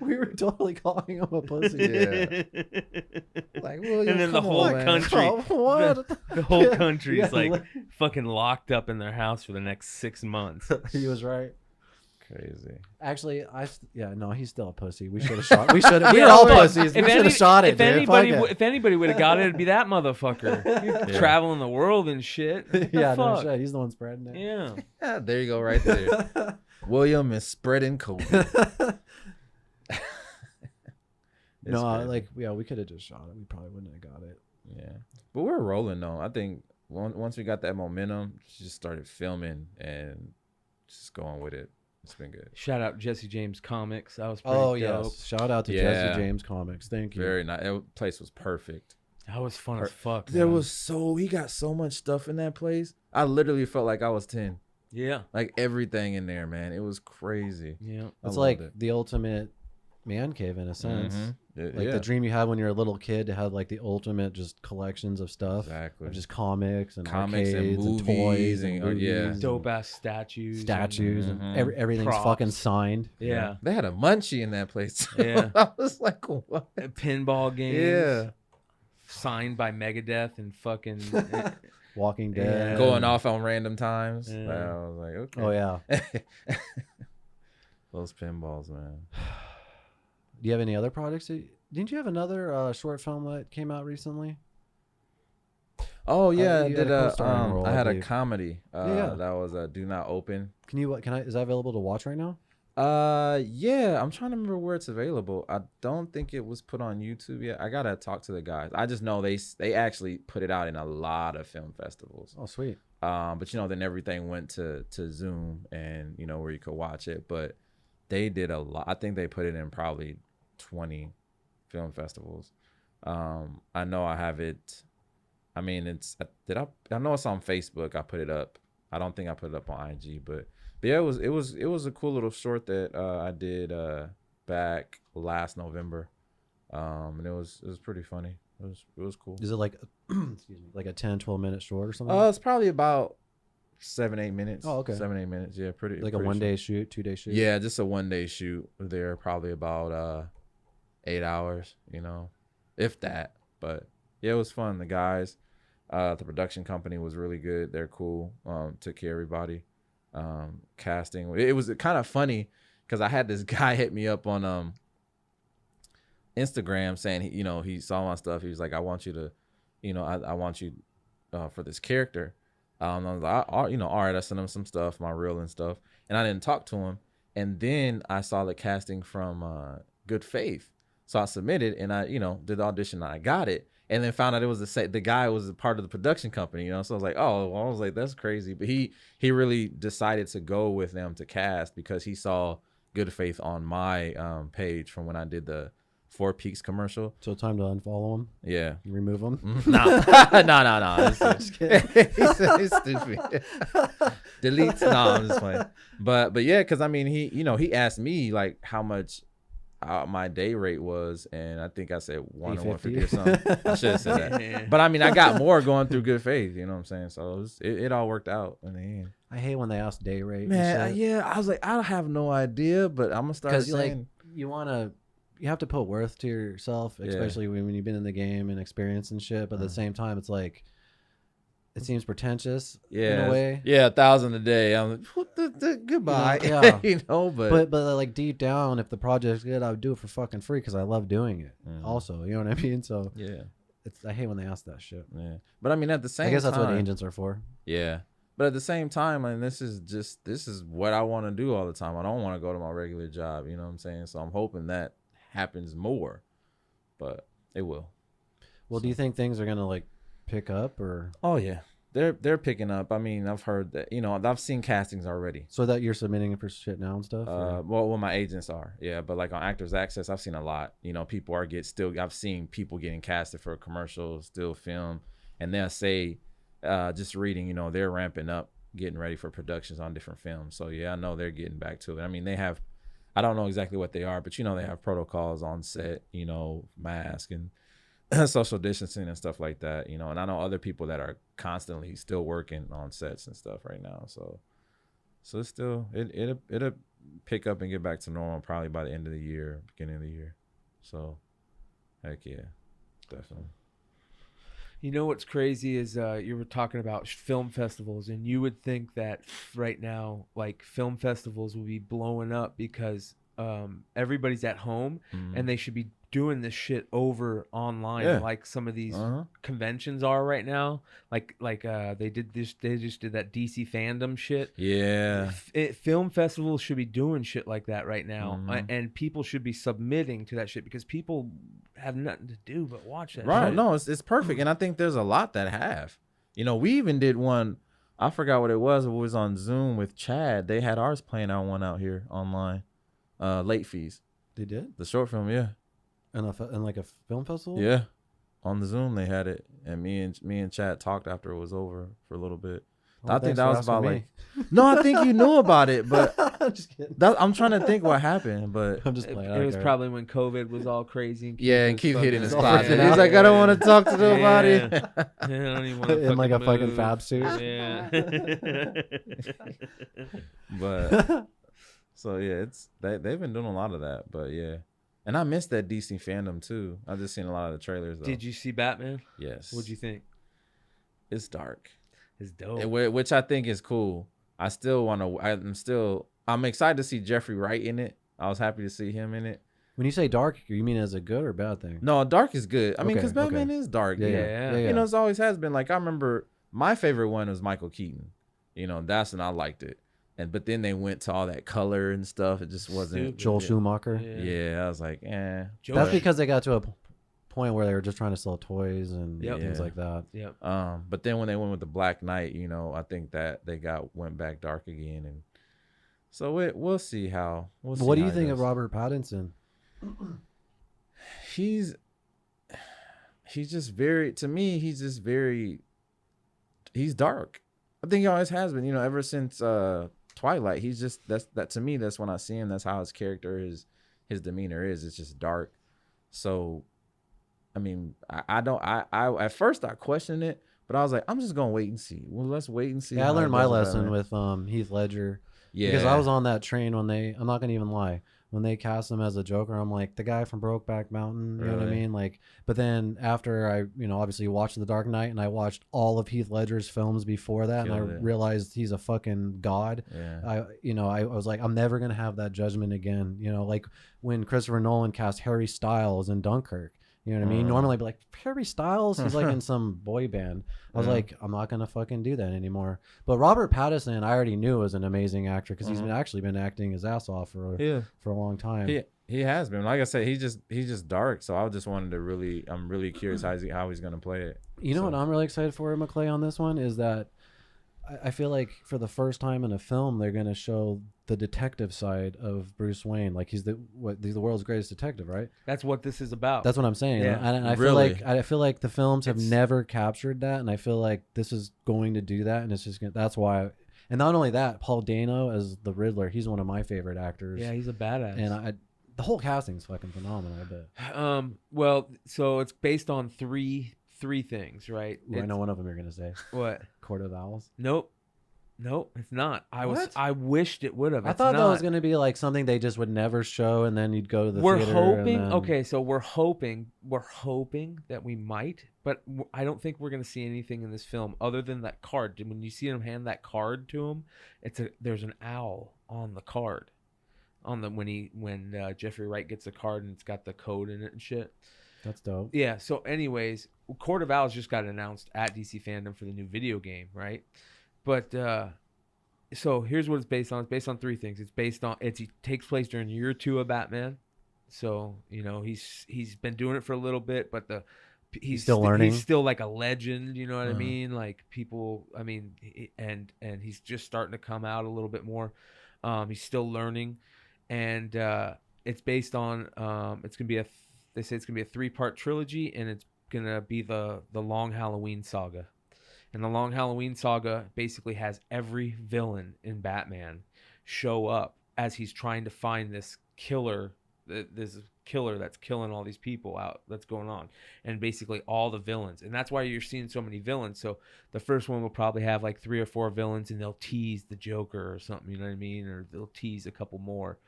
We were totally calling him a pussy. yeah, like, William, And then the come whole on, man. country, Oh, what? the whole country's Yeah, like fucking locked up in their house for the next 6 months. He was right. Crazy. Actually, no, he's still a pussy. We should have shot. We should have. We Yeah, were all look, pussies. We should have shot it, if dude. anybody, Fuck if anybody would have got it, it'd be that motherfucker traveling the world and shit. What it. the Yeah, no fuck? shit. He's the one spreading it. Yeah. Yeah, there you go, right there. William is spreading COVID. It's No, crazy. we could have just shot it. We probably wouldn't have got it. Yeah, but we're rolling though. I think once we got that momentum, just started filming and just going with it. It's been good. Shout out Jesse James Comics. That was pretty Oh dope. yes, shout out to Yeah. Jesse James Comics. Thank you. Very nice. That place was perfect. That was fun as fuck. There man. he got so much stuff in that place. I literally felt like I was 10. Yeah. Like everything in there, man. It was crazy. Yeah. I It's loved like it. the ultimate man cave in a sense. Mhm. Like Yeah, the dream you had when you're a little kid to have like the ultimate just collections of stuff. exactly. Of just comics and Comics and arcades and, movies toys and and, yeah. movies Dope ass statues. and statues Mhm. and everything's Props. fucking signed. Yeah. They had a munchie in that place. Yeah. I was like, what? And pinball games. Yeah. Signed by Megadeth and fucking. Walking Yeah. Dead. Going off on random times. Yeah. I was like, okay. Oh yeah. Those pinballs, man. Do you have any other projects? Didn't you have another short film that came out recently? Oh yeah, I you had did a a co-starring role, I I had a believe. comedy. Yeah. That was Do Not Open. Is that available to watch right now? Yeah, I'm trying to remember where it's available. I don't think it was put on YouTube yet. I gotta talk to the guys. I just know they actually put it out in a lot of film festivals. Oh sweet. But then everything went to Zoom and where you could watch it. But they did a lot. I think they put it in probably 20 film festivals. I know I have it. I mean, I know it's on Facebook. I put it up. I don't think I put it up on IG, but yeah, it was a cool little short that I did back last November. And it was pretty funny. It was cool. Is it like excuse me, like a 10-12 minute short or something? It's probably about 7-8 minutes. Oh, okay. 7-8 minutes. Yeah, pretty. Like a pretty 1 short. day shoot, 2 day shoot? Yeah, just a 1 day shoot. There probably about 8 hours, if that. But yeah, it was fun. The guys, the production company was really good. They're cool. Took care of everybody. Casting. It was kind of funny because I had this guy hit me up on Instagram saying he saw my stuff. He was like, I want you to, I want you for this character. I was like, all right. I sent him some stuff, my reel and stuff, and I didn't talk to him. And then I saw the casting from Good Faith, so I submitted and I did the audition and I got it. And then found out it was the guy was a part of the production company, So I was like, oh, well, I was like, that's crazy. But he really decided to go with them to cast because he saw Good Faith on my page from when I did the Four Peaks commercial. So time to unfollow him? Yeah. Remove him? No. Just kidding. He's stupid. Delete. No, I'm just playing. But yeah, because I mean, he asked me like how much my day rate was, and I think I said 1 or 150 or something. I should have said that. But I mean, I got more going through Good Faith. You know what I'm saying? So it all worked out in the end. I hate when they ask day rate. Man, yeah, I was like, I have no idea, but I'm gonna start saying Because you have to put worth to yourself, especially when you've been in the game and experience and shit. But at the same time, it's like it seems pretentious in a way. Yeah, 1,000 a day. I'm like, what the goodbye. Yeah. But like deep down, if the project's good, I would do it for fucking free because I love doing it. Also, you know what I mean? So yeah, I hate when they ask that shit. yeah. But I mean, at the same time, I guess that's what agents are for. Yeah. But at the same time, and this is what I want to do all the time. I don't want to go to my regular job. You know what I'm saying? So I'm hoping that happens more, but it will. Well, do you think things are gonna like pick up or? Oh yeah, they're picking up. I mean, I've heard that, I've seen castings already. So that you're submitting for shit now and stuff? Well, my agents are, yeah, but like on Actors Access, I've seen a lot. People I've seen people getting casted for commercials, still film, and they'll say, just reading, they're ramping up, getting ready for productions on different films. So yeah, I know they're getting back to it. I mean, I don't know exactly what they are, but they have protocols on set, mask and social distancing and stuff like that, and I know other people that are constantly still working on sets and stuff right now. So it's still, it'll pick up and get back to normal probably by the end of the year, beginning of the year. So heck yeah, definitely. What's crazy is you were talking about film festivals, and you would think that right now, like, film festivals will be blowing up because everybody's at home, and they should be doing this shit over online, like some of these conventions are right now. Like they just did that DC fandom shit. Yeah, film festivals should be doing shit like that right now, and people should be submitting to that shit because people have nothing to do but watch that. Right? Shit. No, it's perfect, and I think there's a lot that have. We even did one. I forgot what it was. It was on Zoom with Chad. They had ours playing one out here online. Late Fees. They did the short film, yeah. In like a film festival? Yeah, on the Zoom they had it, and me and Chad talked after it was over for a little bit. I think that was about like, no, I think you knew about it, but I'm just kidding. I'm trying to think what happened, but I'm just playing. It was probably when COVID was all crazy. And Keith hitting his closet. Yeah. He's like, I don't want to talk to nobody. Yeah. I don't even want to in like a move. fucking fab suit. Yeah. But so yeah, they've been doing a lot of that, but yeah. And I missed that DC fandom too. I just seen a lot of the trailers though. Did you see Batman? Yes. What'd you think? It's dark. It's dope. Which I think is cool. I still want to. I'm excited to see Jeffrey Wright in it. I was happy to see him in it. When you say dark, you mean as a good or bad thing? No, dark is good. I mean, because Okay, Batman is dark. Yeah. It always has been. Like, I remember my favorite one was Michael Keaton. That's when I liked it. But then they went to all that color and stuff. It just wasn't. Joel Schumacher. Yeah, I was like, eh. That's because they got to a point where they were just trying to sell toys and Yep. things like that. Yep. But then when they went with the Black Knight, I think that they went back dark again, and so we'll see how. What do you think of Robert Pattinson? He's just very, to me, he's dark. I think he always has been, ever since Twilight. He's just, that to me, that's when I see him. That's how his character, his demeanor is. It's just dark. So, I mean, I at first I questioned it, but I was like, I'm just gonna wait and see. Well, let's wait and see. Yeah, I learned my lesson with Heath Ledger. Yeah, because I was on that train when I'm not gonna even lie, when they cast him as a Joker, I'm like, the guy from Brokeback Mountain, you know what I mean? Like, but then after I, obviously watched The Dark Knight, and I watched all of Heath Ledger's films before that, and I realized he's a fucking god. Yeah. I was like, I'm never gonna have that judgment again. Like when Christopher Nolan cast Harry Styles in Dunkirk. You know what I mean? Normally I'd be like, Harry Styles? He's like in some boy band. I was like, I'm not going to fucking do that anymore. But Robert Pattinson, I already knew was an amazing actor because he's actually been acting his ass off for a long time. He has been. Like I said, he's just dark. So I just wanted to I'm really curious how he's going to play it. You know what I'm really excited for, McClay, on this one is that I feel like for the first time in a film, they're going to show the detective side of Bruce Wayne. Like he's the world's greatest detective, right? That's what this is about. That's what I'm saying. Yeah. And I feel like the films have never captured that, and I feel like this is going to do that, and it's just that's why. And not only that, Paul Dano as the Riddler, he's one of my favorite actors. Yeah, he's a badass. And the whole casting's fucking phenomenal, I bet. Well, so it's based on three things, right? Ooh, I know one of them you're gonna say. What? Court of Owls. Nope, it's not. I wished it would have. I thought that was going to be like something they just would never show, and then you'd go to the theater. We're hoping. Okay, so we're hoping that we might, but I don't think we're going to see anything in this film other than that card. When you see him hand that card to him, there's an owl on the card, when Jeffrey Wright gets the card and it's got the code in it and shit. That's dope. Yeah. So, anyways, Court of Owls just got announced at DC Fandom for the new video game, right? But so here's what it's based on. It's based on three things. It takes place during year 2 of Batman. So he's been doing it for a little bit, but he's still learning. He's still like a legend, you know what I mean? Like people, I mean, and he's just starting to come out a little bit more. He's still learning, and it's based on it's gonna be they say it's gonna be a 3-part trilogy, and it's gonna be the Long Halloween saga. And the Long Halloween saga basically has every villain in Batman show up as he's trying to find this killer that's killing all these people out that's going on, and basically all the villains. And that's why you're seeing so many villains. So the first one will probably have like 3 or 4 villains, and they'll tease the Joker or something, you know what I mean, or they'll tease a couple more.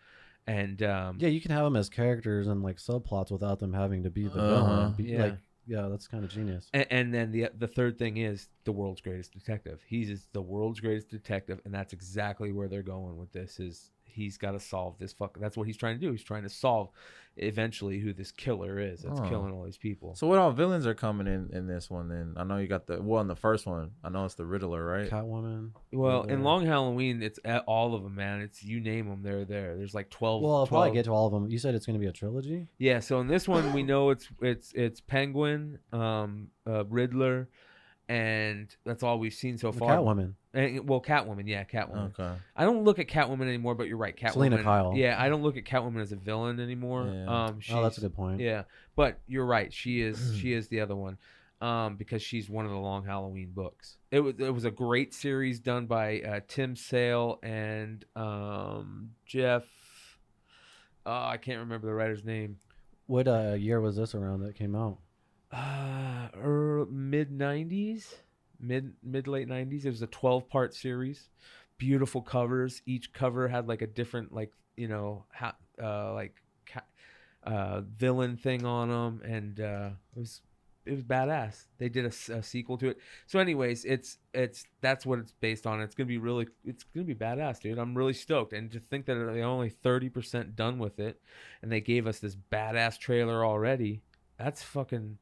And yeah, you can have them as characters and like subplots without them having to be the villain. Like, yeah, that's kind of genius. And then the third thing is the world's greatest detective. He's the world's greatest detective, and that's exactly where they're going with this. Is he's got to solve this that's what he's trying to do. He's trying to solve eventually who this killer is that's killing all these people. So what all villains are coming in this one then? I know you got in the first one, I know it's the Riddler, right? Catwoman. Well, Riddler. In Long Halloween, it's all of them, man. It's, you name them, they're there. There's like 12. Well, I'll probably get to all of them. You said it's going to be a trilogy? Yeah, so in this one, we know it's Penguin, Riddler, and that's all we've seen so far. Catwoman. And, well, Catwoman, yeah, Catwoman. Okay. I don't look at Catwoman anymore, but you're right, Catwoman. Selena Kyle. Yeah, I don't look at Catwoman as a villain anymore. Yeah. Oh, that's a good point. Yeah, but you're right, she is the other one, because she's one of the Long Halloween books. It was a great series done by Tim Sale and Jeff. I can't remember the writer's name. What year was this around that came out? Mid-90s, mid-late 90s. It was a 12-part series. Beautiful covers. Each cover had like a different, like, you know, villain thing on them, and it was badass. They did a sequel to it. So anyways, that's what it's based on. It's gonna be badass, dude. I'm really stoked. And to think that they're only 30% done with it, and they gave us this badass trailer already. That's fucking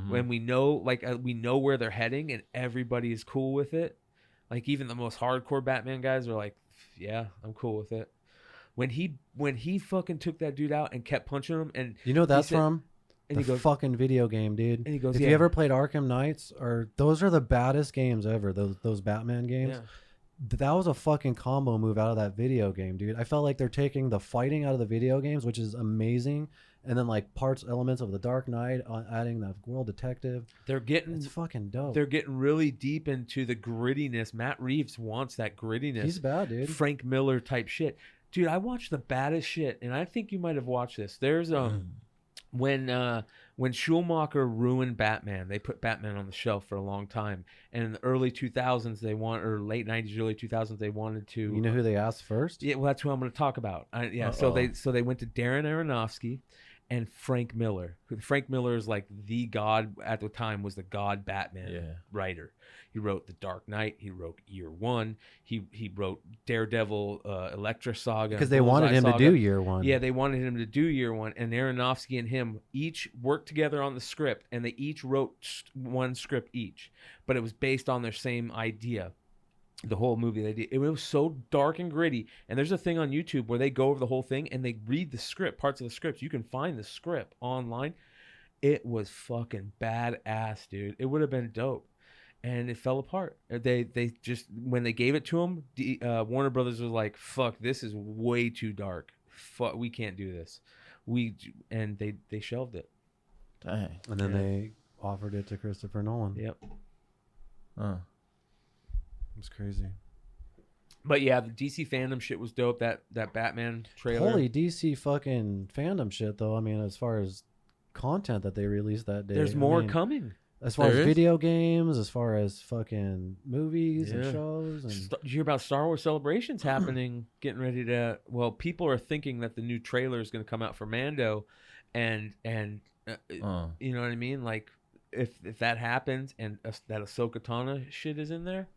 when we know, we know where they're heading, and everybody is cool with it. Like even the most hardcore Batman guys are like, yeah, I'm cool with it. When he fucking took that dude out and kept punching him, and you know what that's from? And the fucking video game, dude. And he goes, if you ever played Arkham Knights, or those are the baddest games ever. Those Batman games. Yeah. That was a fucking combo move out of that video game, dude. I felt like they're taking the fighting out of the video games, which is amazing, and then like elements of the Dark Knight, adding the World Detective. It's fucking dope. They're getting really deep into the grittiness. Matt Reeves wants that grittiness. He's bad, dude. Frank Miller type shit, dude. I watched the baddest shit, and I think you might have watched this. There's when Schumacher ruined Batman, they put Batman on the shelf for a long time. And in the early 2000s, or late 90s, early 2000s, they wanted to. You know who they asked first? Yeah, well, that's who I'm going to talk about. So they went to Darren Aronofsky and Frank Miller. Frank Miller is like the god at the time, was the god Batman writer. He wrote The Dark Knight. He wrote Year One. He wrote Daredevil, Elektra Saga. Because they wanted him to do Year One. Yeah, they wanted him to do Year One. And Aronofsky and him each worked together on the script, and they each wrote one script each. But it was based on their same idea. The whole movie they did, it was so dark and gritty. And there's a thing on YouTube where they go over the whole thing and they read the script, parts of the script. You can find the script online. It was fucking badass, dude. It would have been dope. And it fell apart. They just, when they gave it to him, Warner Brothers was like, "Fuck, this is way too dark. Fuck, we can't do this." And they shelved it. Dang. And then they offered it to Christopher Nolan. Yep. It's crazy. But yeah, the DC fandom shit was dope. That Batman trailer. Holy DC fucking fandom shit, though. I mean, as far as content that they released that day, there's more coming. As far as video games, as far as fucking movies and shows. And Did you hear about Star Wars Celebrations happening? Getting ready to. Well, people are thinking that the new trailer is going to come out for Mando, and you know what I mean? Like, if that happens and that Ahsoka Tano shit is in there,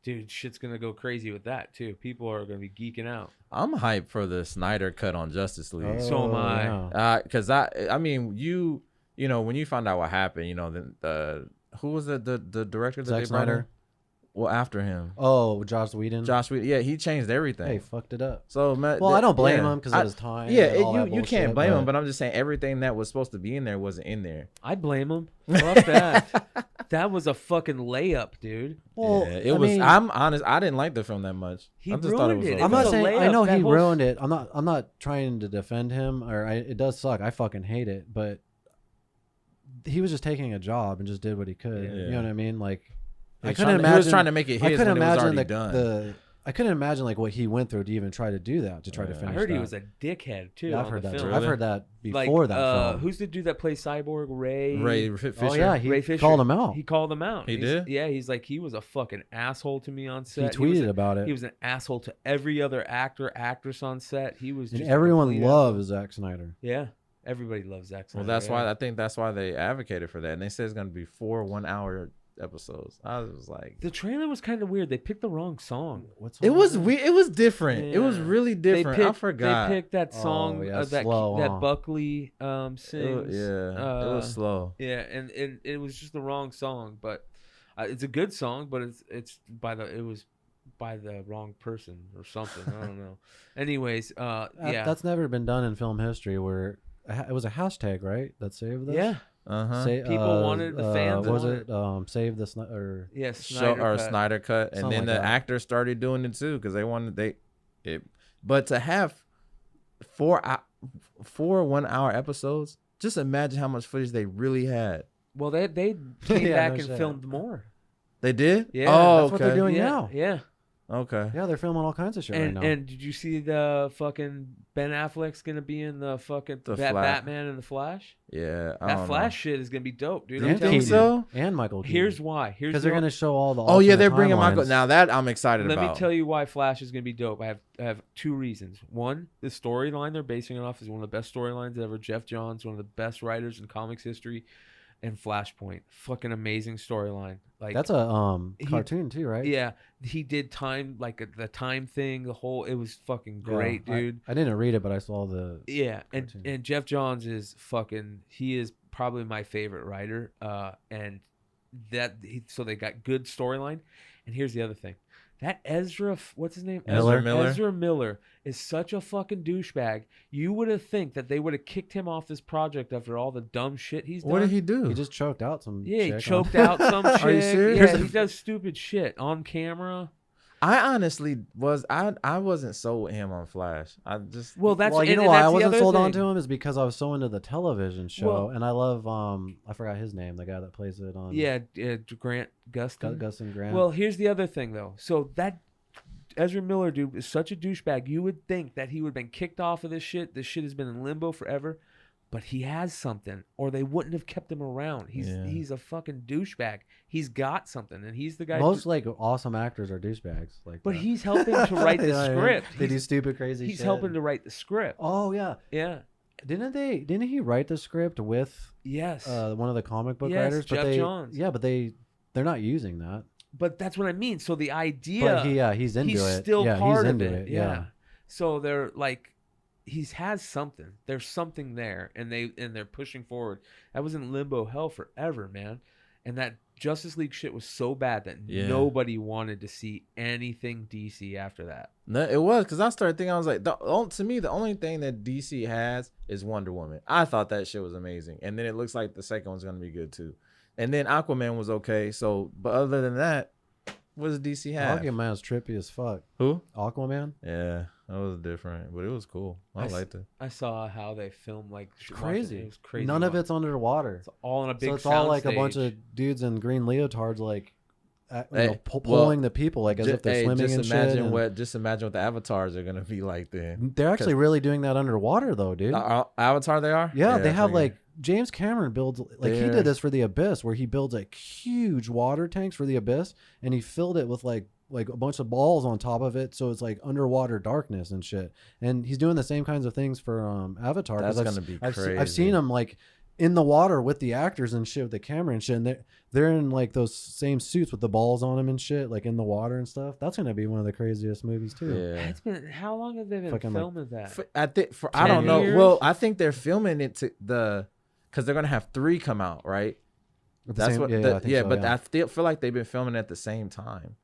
dude, shit's gonna go crazy with that too. People are gonna be geeking out. I'm hyped for the Snyder cut on Justice League. So am I. Because I mean, you know, when you found out what happened, you know, who was the director that Zack they brought Snyder. in? Well, after him. Oh, Joss Whedon. Yeah, he changed everything. Hey, fucked it up. So, well, I don't blame him because of his time. Yeah, you can't blame him, but I'm just saying everything that was supposed to be in there wasn't in there. I blame him. Fuck that. That was a fucking layup, dude. Well, yeah, it was. Mean, I'm honest. I didn't like the film that much. He I just ruined thought it was. it. I'm not saying. I know he ruined it. I'm not trying to defend him, it does suck. I fucking hate it, but he was just taking a job and just did what he could. Yeah. You know what I mean? Like, I couldn't imagine. He was trying to make it his when it was already done. I couldn't imagine like what he went through to even try to do that, to try to finish. I heard that. He was a dickhead too. Yeah, I've heard that. Film. I've heard that before that film. Who's the dude that plays Cyborg? Ray Fisher. Oh yeah, Ray Fisher. Called him out. He called him out. He did. Yeah, he's like, he was a fucking asshole to me on set. He tweeted about it. He was an asshole to every other actor, actress on set. He was. And just everyone loves Zack Snyder. Yeah, everybody loves Zack Snyder. Well, that's why I think that's why they advocated for that, and they said it's going to be 4 1-hour episodes. I was like, the trailer was kind of weird. They picked the wrong song. It was weird. It was different. Yeah. It was really different. I forgot. They picked that song that Buckley sings. It was slow. Yeah, and it was just the wrong song. But it's a good song, but it was by the wrong person or something. I don't know. Anyways, yeah, that's never been done in film history. Where it was a hashtag, right? That saved this. Yeah. People wanted the fans. Was it save the Snyder? Yes, Snyder cut, and then the actors started doing it too because they wanted But to have 4 1-hour episodes, just imagine how much footage they really had. Well, they came back and filmed more. They did? Yeah, that's what they're doing now. Yeah. Okay. Yeah, they're filming all kinds of shit right now. And did you see the fucking Ben Affleck's gonna be in the fucking Batman and the Flash? Yeah, that Flash shit is gonna be dope, dude. You think so? And Michael Keaton. Here's why. Because they're gonna show all the. Oh yeah, they're bringing Michael. Now that I'm excited about. Let me tell you why Flash is gonna be dope. I have 2 reasons. One, the storyline they're basing it off is one of the best storylines ever. Jeff Johns, one of the best writers in comics history. And Flashpoint, fucking amazing storyline. Like that's a cartoon too, right? Yeah, he did the time thing. It was fucking great, dude. I didn't read it, but I saw the cartoon. and Jeff Johns is he is probably my favorite writer. And so they got good storyline. And here's the other thing. That what's his name? Ezra Miller is such a fucking douchebag. You would have think that they would have kicked him off this project after all the dumb shit he's done. What did he do? He just choked out some. Yeah, he choked out some chick. Are you serious? Yeah, he does stupid shit on camera. I honestly I wasn't sold with him on Flash. I just you know why I wasn't sold onto him is because I was so into the television show, and I love I forgot his name, the guy that plays it on. Yeah, Grant Gustin. Gustin Grant. Well, here's the other thing though. So that Ezra Miller dude is such a douchebag. You would think that he would have been kicked off of this shit. This shit has been in limbo forever. But he has something, or they wouldn't have kept him around. He's a fucking douchebag. He's got something, and he's the guy. Most awesome actors are douchebags. But he's helping to write the script. They do stupid, crazy shit. He's helping to write the script. Oh yeah, yeah. Didn't he write the script with one of the comic book writers? Jeff Johns. Yeah, but they're not using that. But that's what I mean. So the idea. But he's into it. He's still part of it. Yeah. So they're like. He has something. There's something there, and they're pushing forward. That was in limbo hell forever, man. And that Justice League shit was so bad that nobody wanted to see anything DC after that. No, it was because I started thinking, I was like, to me, the only thing that DC has is Wonder Woman. I thought that shit was amazing, and then it looks like the second one's gonna be good too. And then Aquaman was okay. So, but other than that, what does DC have? Aquaman's trippy as fuck. Who? Aquaman. Yeah. That was different, but it was cool. I liked it. I saw how they filmed crazy. It was crazy. None of it's underwater. It's all in a big. So it's all like a bunch of dudes in green leotards, pulling the people as if they're swimming and shit. Just imagine what the avatars are gonna be like then. They're actually really doing that underwater though, dude. Avatar, they are. Yeah, they have James Cameron builds he did this for the Abyss, where he builds huge water tanks for the Abyss, and he filled it with like a bunch of balls on top of it, so it's like underwater darkness and shit. And he's doing the same kinds of things for Avatar. That's gonna be crazy. I've seen him in the water with the actors and shit, with the camera and shit, and they're in those same suits with the balls on them and shit, in the water and stuff. That's gonna be one of the craziest movies too. Yeah. It's been, how long have they been filming that? I don't know. Well, I think they're filming it because they're gonna have 3 come out, right? That's what. I still feel like they've been filming at the same time.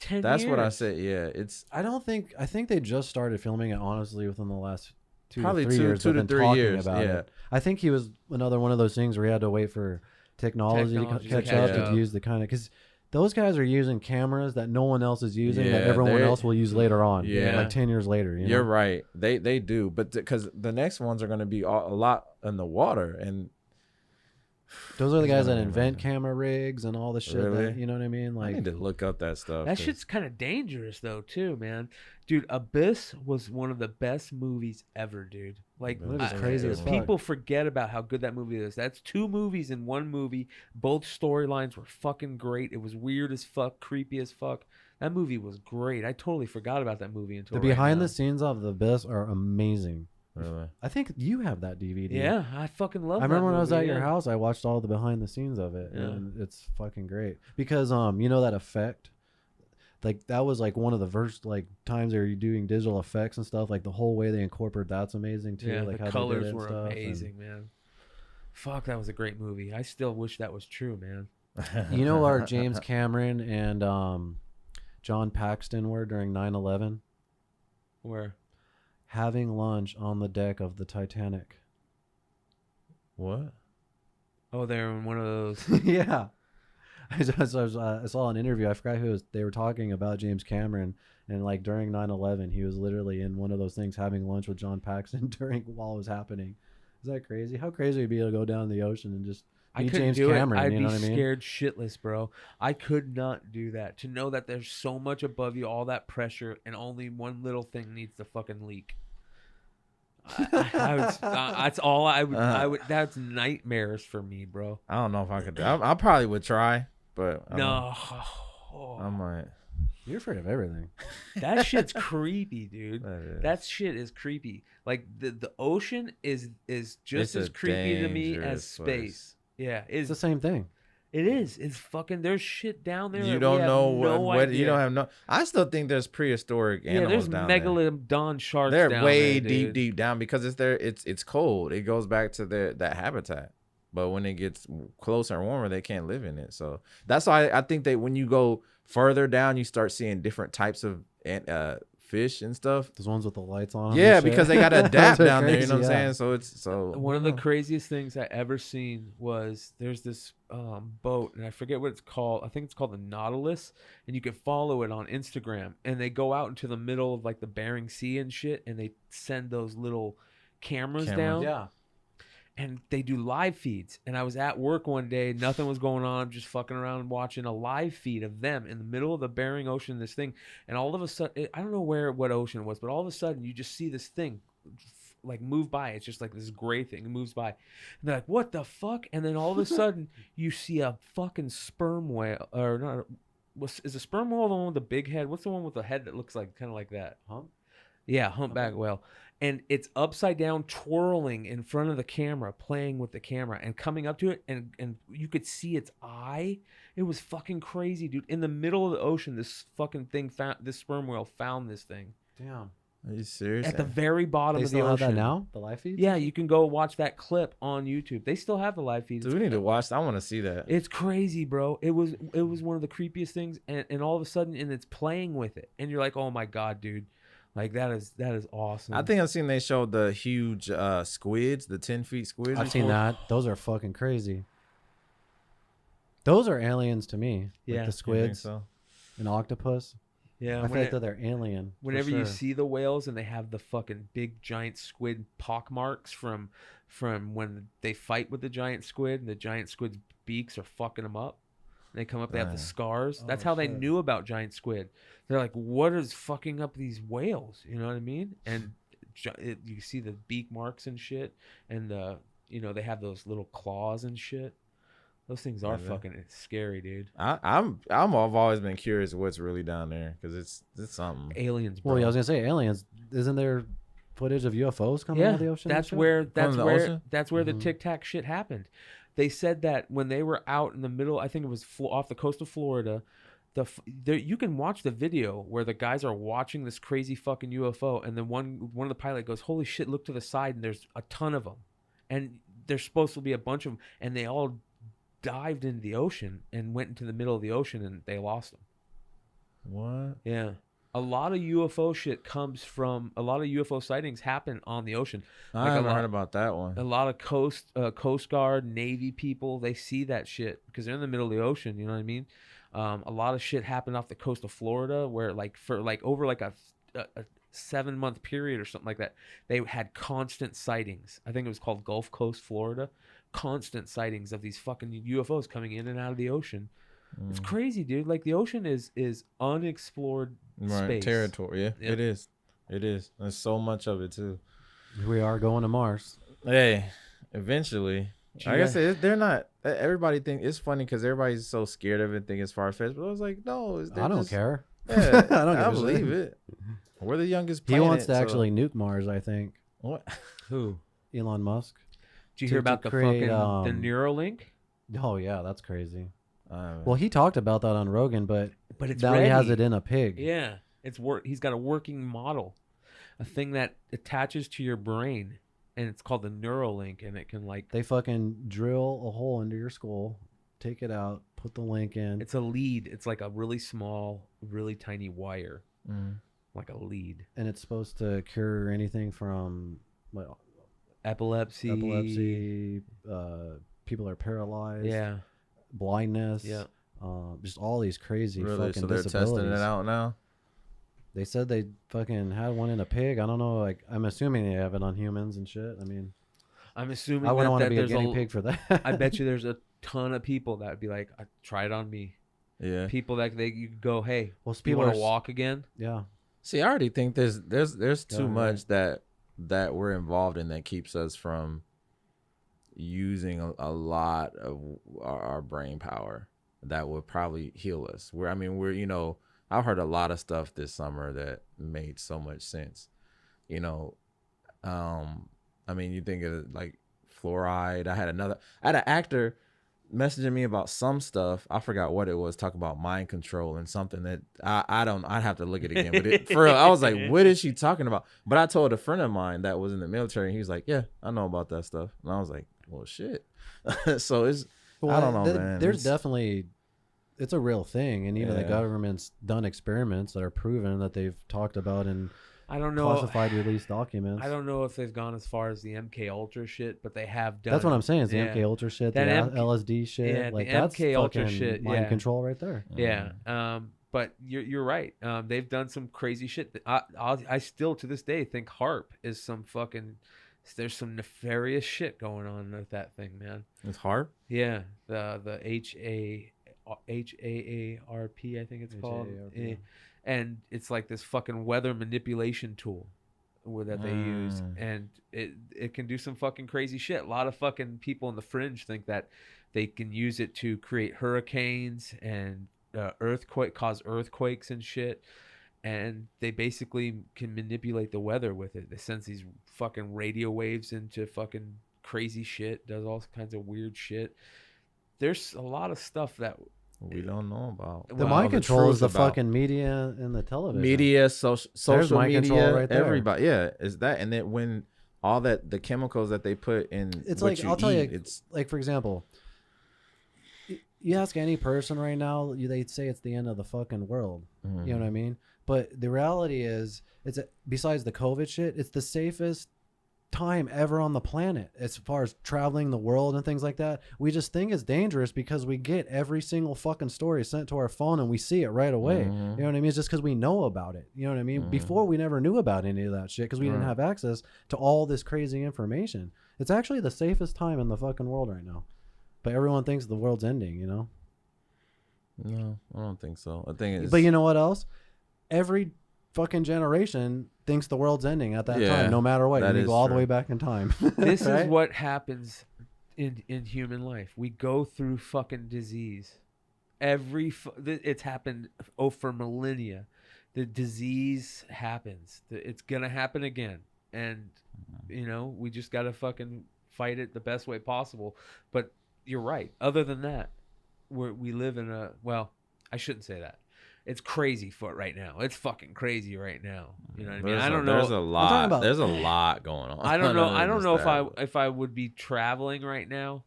10 That's years. what I said. Yeah, it's I think they just started filming it honestly within the last probably 2 to 3 years. 2 to 3 years. About Yeah. it. I think he was another one of those things where he had to wait for technology to Technology catch to catch up up. to use the kind of because those guys are using cameras that no one else is using that Yeah, everyone they're- else will use later on. Yeah. Like 10 years later. You know? You're right. They do, but because the next ones are going to be a lot in the water, and Those are the It's guys gonna that be invent amazing. camera rigs and all the shit. Really? That, you know what I mean? I Like need to look up that stuff. That 'cause- shit's kind of dangerous though, too, man. Dude, Abyss was one of the best movies ever, dude. Like, That is I- crazy as fuck. people forget about how good that movie is. That's 2 movies in 1 movie. Both storylines were fucking great. It was weird as fuck, creepy as fuck. That movie was great. I totally forgot about that movie until the behind right the scenes of the Abyss are amazing. Really? I think you have that DVD. Yeah, I fucking love. I remember when I was movie, at your yeah. house, I watched all the behind the scenes of it, Yeah. and it's fucking great. Because you know that effect, like that was like one of the first like times they were doing digital effects and stuff. Like the whole way they incorporate that's amazing too. Yeah, like the how colors they did it and were stuff, and- amazing, man. Fuck, that was a great movie. I still wish that was true, man. You know where James Cameron and John Paxton were during 9/11? Where? Having lunch on the deck of the Titanic. What? Oh, they're in one of those. Yeah. I saw an interview. I forgot who it was. They were talking about James Cameron, and like during 9/11, he was literally in one of those things having lunch with John Paxton while it was happening. Is that crazy? How crazy would it be to go down in the ocean and just I meet couldn't James do Cameron? it. I'd You know be what I mean? scared shitless, bro. I could not do that. To know that there's so much above you, all that pressure, and only one little thing needs to fucking leak. That's all I would. That's nightmares for me, bro. I don't know if I could do. I probably would try, but No, I might. You're afraid of everything. that shit's creepy, dude. That is. That shit is creepy. Like the ocean is just It's as a creepy to me as dangerous space. place. Yeah, It's the same thing. it is. It's fucking. There's shit down there. You that don't we know have no what idea. you don't have no. I still think there's prehistoric Yeah, animals there's down there. megalodon sharks. They're down way there, deep, dude. deep down because it's there. It's cold. It goes back to that habitat. But when it gets closer and warmer, they can't live in it. So that's why I think that when you go further down, you start seeing different types of fish and stuff. Those ones with the lights on 'em Yeah, and shit. because they got to adapt Those are down there. You know what I'm crazy, saying? So it's One of the craziest things I ever seen was there's this boat, and I forget what it's called. I think it's called the Nautilus, and you can follow it on Instagram. And they go out into the middle of like the Bering Sea and shit, and they send those little cameras down. Yeah. And they do live feeds. And I was at work one day, nothing was going on. I'm just fucking around watching a live feed of them in the middle of the Bering Ocean, this thing. And all of a sudden, I don't know what ocean it was, but all of a sudden you just see this thing like move by. It's just like this gray thing. It moves by. And they're like, what the fuck? And then all of a sudden you see a fucking sperm whale. Or not. Is a sperm whale the one with the big head? What's the one with the head that looks like kind of like that? Hump? Yeah, humpback whale. And it's upside down, twirling in front of the camera, playing with the camera, and coming up to it, and you could see its eye. It was fucking crazy, dude. In the middle of the ocean, this fucking thing this sperm whale found this thing Damn. Are you serious? at the very bottom They of the still have ocean. that now? The live feed? Yeah, you can go watch that clip on YouTube. They still have the live feeds. Dude, we need to watch. I want to see that. It's crazy, bro. It was one of the creepiest things, and all of a sudden, and it's playing with it, and you're like, oh my god, dude. Like that is awesome. I think I've seen they showed the huge squids, the 10 feet squids. I've seen that. Those are fucking crazy. Those are aliens to me. Yeah. Like the You think squids so? and octopus. yeah. I feel like they're alien. for Whenever you sure. see the whales and they have the fucking big giant squid pock marks from when they fight with the giant squid, and the giant squid's beaks are fucking them up. They come up, they have the scars. That's how they shit. knew about giant squid. They're like, what is fucking up these whales? You know what I mean? And you see the beak marks and shit, and they have those little claws and shit. Those things are Yeah. fucking scary, dude. I've always been curious what's really down there because it's something. Aliens, bro. Well, yeah, I was gonna say aliens. Isn't there footage of UFOs coming out of the ocean? and That's shit? where the ocean? the Tic Tac shit happened. They said that when they were out in the middle, I think it was off the coast of Florida. You can watch the video where the guys are watching this crazy fucking UFO, and then one of the pilot goes, "Holy shit! Look to the side, and there's a ton of them, and there's supposed to be a bunch of them, and they all dived into the ocean and went into the middle of the ocean, and they lost them." What? Yeah. A lot of UFO shit comes from a lot of UFO sightings happen on the ocean. I haven't heard about that one. A lot of Coast Guard, Navy people, they see that shit because they're in the middle of the ocean. You know what I mean? A lot of shit happened off the coast of Florida where for over a 7-month period or something like that, they had constant sightings. I think it was called Gulf Coast, Florida. Constant sightings of these fucking UFOs coming in and out of the ocean. It's crazy, dude. Like the ocean is unexplored space. Territory. Yeah, Yep. It is. There's so much of it too. We are going to Mars. Hey, eventually. Like I said, they're not. Everybody think it's funny because everybody's so scared of it, think it's far fetched. But I was like, no, I don't care. Yeah, I believe it. We're the youngest He planet. wants to actually nuke Mars, I think. What? Who? Elon Musk. Did you hear about the create, fucking the Neuralink? Oh yeah, that's crazy. Well, Well, he talked about that on Rogan, but it's now ready. he has it in a pig. Yeah, he's got a working model, a thing that attaches to your brain, and it's called the Neuralink, and it can They fucking drill a hole into your skull, take it out, put the link in. It's a lead. It's like a really small, really tiny wire, like a lead. And it's supposed to cure anything from Epilepsy. People are paralyzed. Yeah. Blindness. Yeah. Just all these crazy really? fucking So they're disabilities. testing it out now? They said they fucking had one in a pig. I don't know. Like, I'm assuming they have it on humans and shit. I mean, I'm assuming I wouldn't want to that be a there's guinea pig for that. I bet you there's a ton of people that would be like, try it on me. Yeah. People that you go, hey, Well, do you want to walk again? Yeah. See, I already think there's too Yeah, much that we're involved in that keeps us from using a lot of our brain power that would probably heal us. We're I've heard a lot of stuff this summer that made so much sense. You think of like fluoride. I had an actor messaging me about some stuff. I forgot what it was, talking about mind control and something that I'd have to look at it again. But for real, I was like, what is she talking about? But I told a friend of mine that was in the military, and he was like, yeah, I know about that stuff. And I was like, well, shit. So I don't know, man. There's definitely, it's a real thing. And even the Yeah. government's done experiments that are proven that they've talked about in I don't know. classified release documents. I don't know if they've gone as far as the MK Ultra shit, but they have done. That's what I'm saying. Is the Yeah. MK Ultra shit, That the MK LSD shit, yeah, like the that's MK Ultra fucking shit, mind yeah. control right there. Yeah. But you're right. They've done some crazy shit. I still to this day think HARP is some fucking. There's some nefarious shit going on with that thing, man. It's HARP? Yeah, the HAARP, I think it's called. HAARP. And it's like this fucking weather manipulation tool that they use, and it can do some fucking crazy shit. A lot of fucking people in the fringe think that they can use it to create hurricanes and cause earthquakes and shit. And they basically can manipulate the weather with it. They send these fucking radio waves into fucking crazy shit, does all kinds of weird shit. There's a lot of stuff that we don't know about. The mind control is the fucking media and the television. Media, social mind control media, right there. everybody. Yeah, is that. And then when all the chemicals that they put in, It's what like, you I'll tell you, eat, it's like, for example, you ask any person right now, they'd say it's the end of the fucking world. You know what I mean? But the reality is, besides the COVID shit, it's the safest time ever on the planet as far as traveling the world and things like that. We just think it's dangerous because we get every single fucking story sent to our phone and we see it right away. You know what I mean? It's just because we know about it. You know what I mean? Before, we never knew about any of that shit because we didn't have access to all this crazy information. It's actually the safest time in the fucking world right now. But everyone thinks the world's ending, you know? No, I don't think so. I think it's. But you know what else? Every fucking generation thinks the world's ending at that time, no matter what. You go all the way back in time. This right? is what happens in human life. We go through fucking disease. It's happened for millennia. The disease happens. It's gonna happen again, and we just gotta fucking fight it the best way possible. But you're right. Other than that, we live in I shouldn't say that. It's crazy right now. It's fucking crazy right now. You know what I mean? I don't know. There's a lot. There's a lot going on. I don't know. I don't know if I would be traveling right now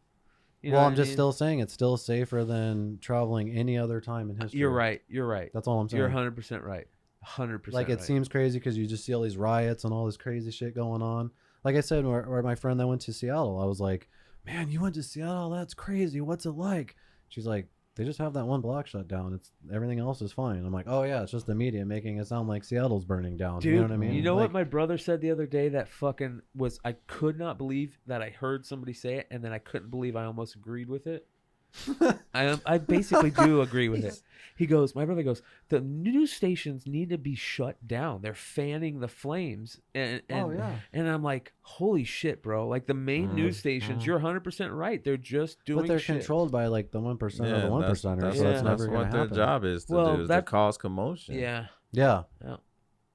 You know Well, what I'm I just mean? still saying it's still safer than traveling any other time in history. You're right. You're right. That's all I'm saying. You're 100% right. 100% Like, it right. seems crazy because you just see all these riots and all this crazy shit going on. Like I said, where my friend that went to Seattle, I was like, man, you went to Seattle? That's crazy. What's it like? She's like, they just have that one block shut down. It's everything else is fine. I'm like, oh yeah, it's just the media making it sound like Seattle's burning down. Dude, you know what I mean? you know like, what my brother said the other day that fucking was, I could not believe that I heard somebody say it, and then I couldn't believe I almost agreed with it. I basically do agree with it. He goes, my brother goes, the news stations need to be shut down. They're fanning the flames. And oh yeah. and I'm like, holy shit, bro. Like the main news stations, you're 100% right. They're just doing But they're shit. controlled by like the 1% of the 1%ers. So that's Yeah. never going what to their happen. job is to Well, do, is to cause commotion. Yeah. Yeah.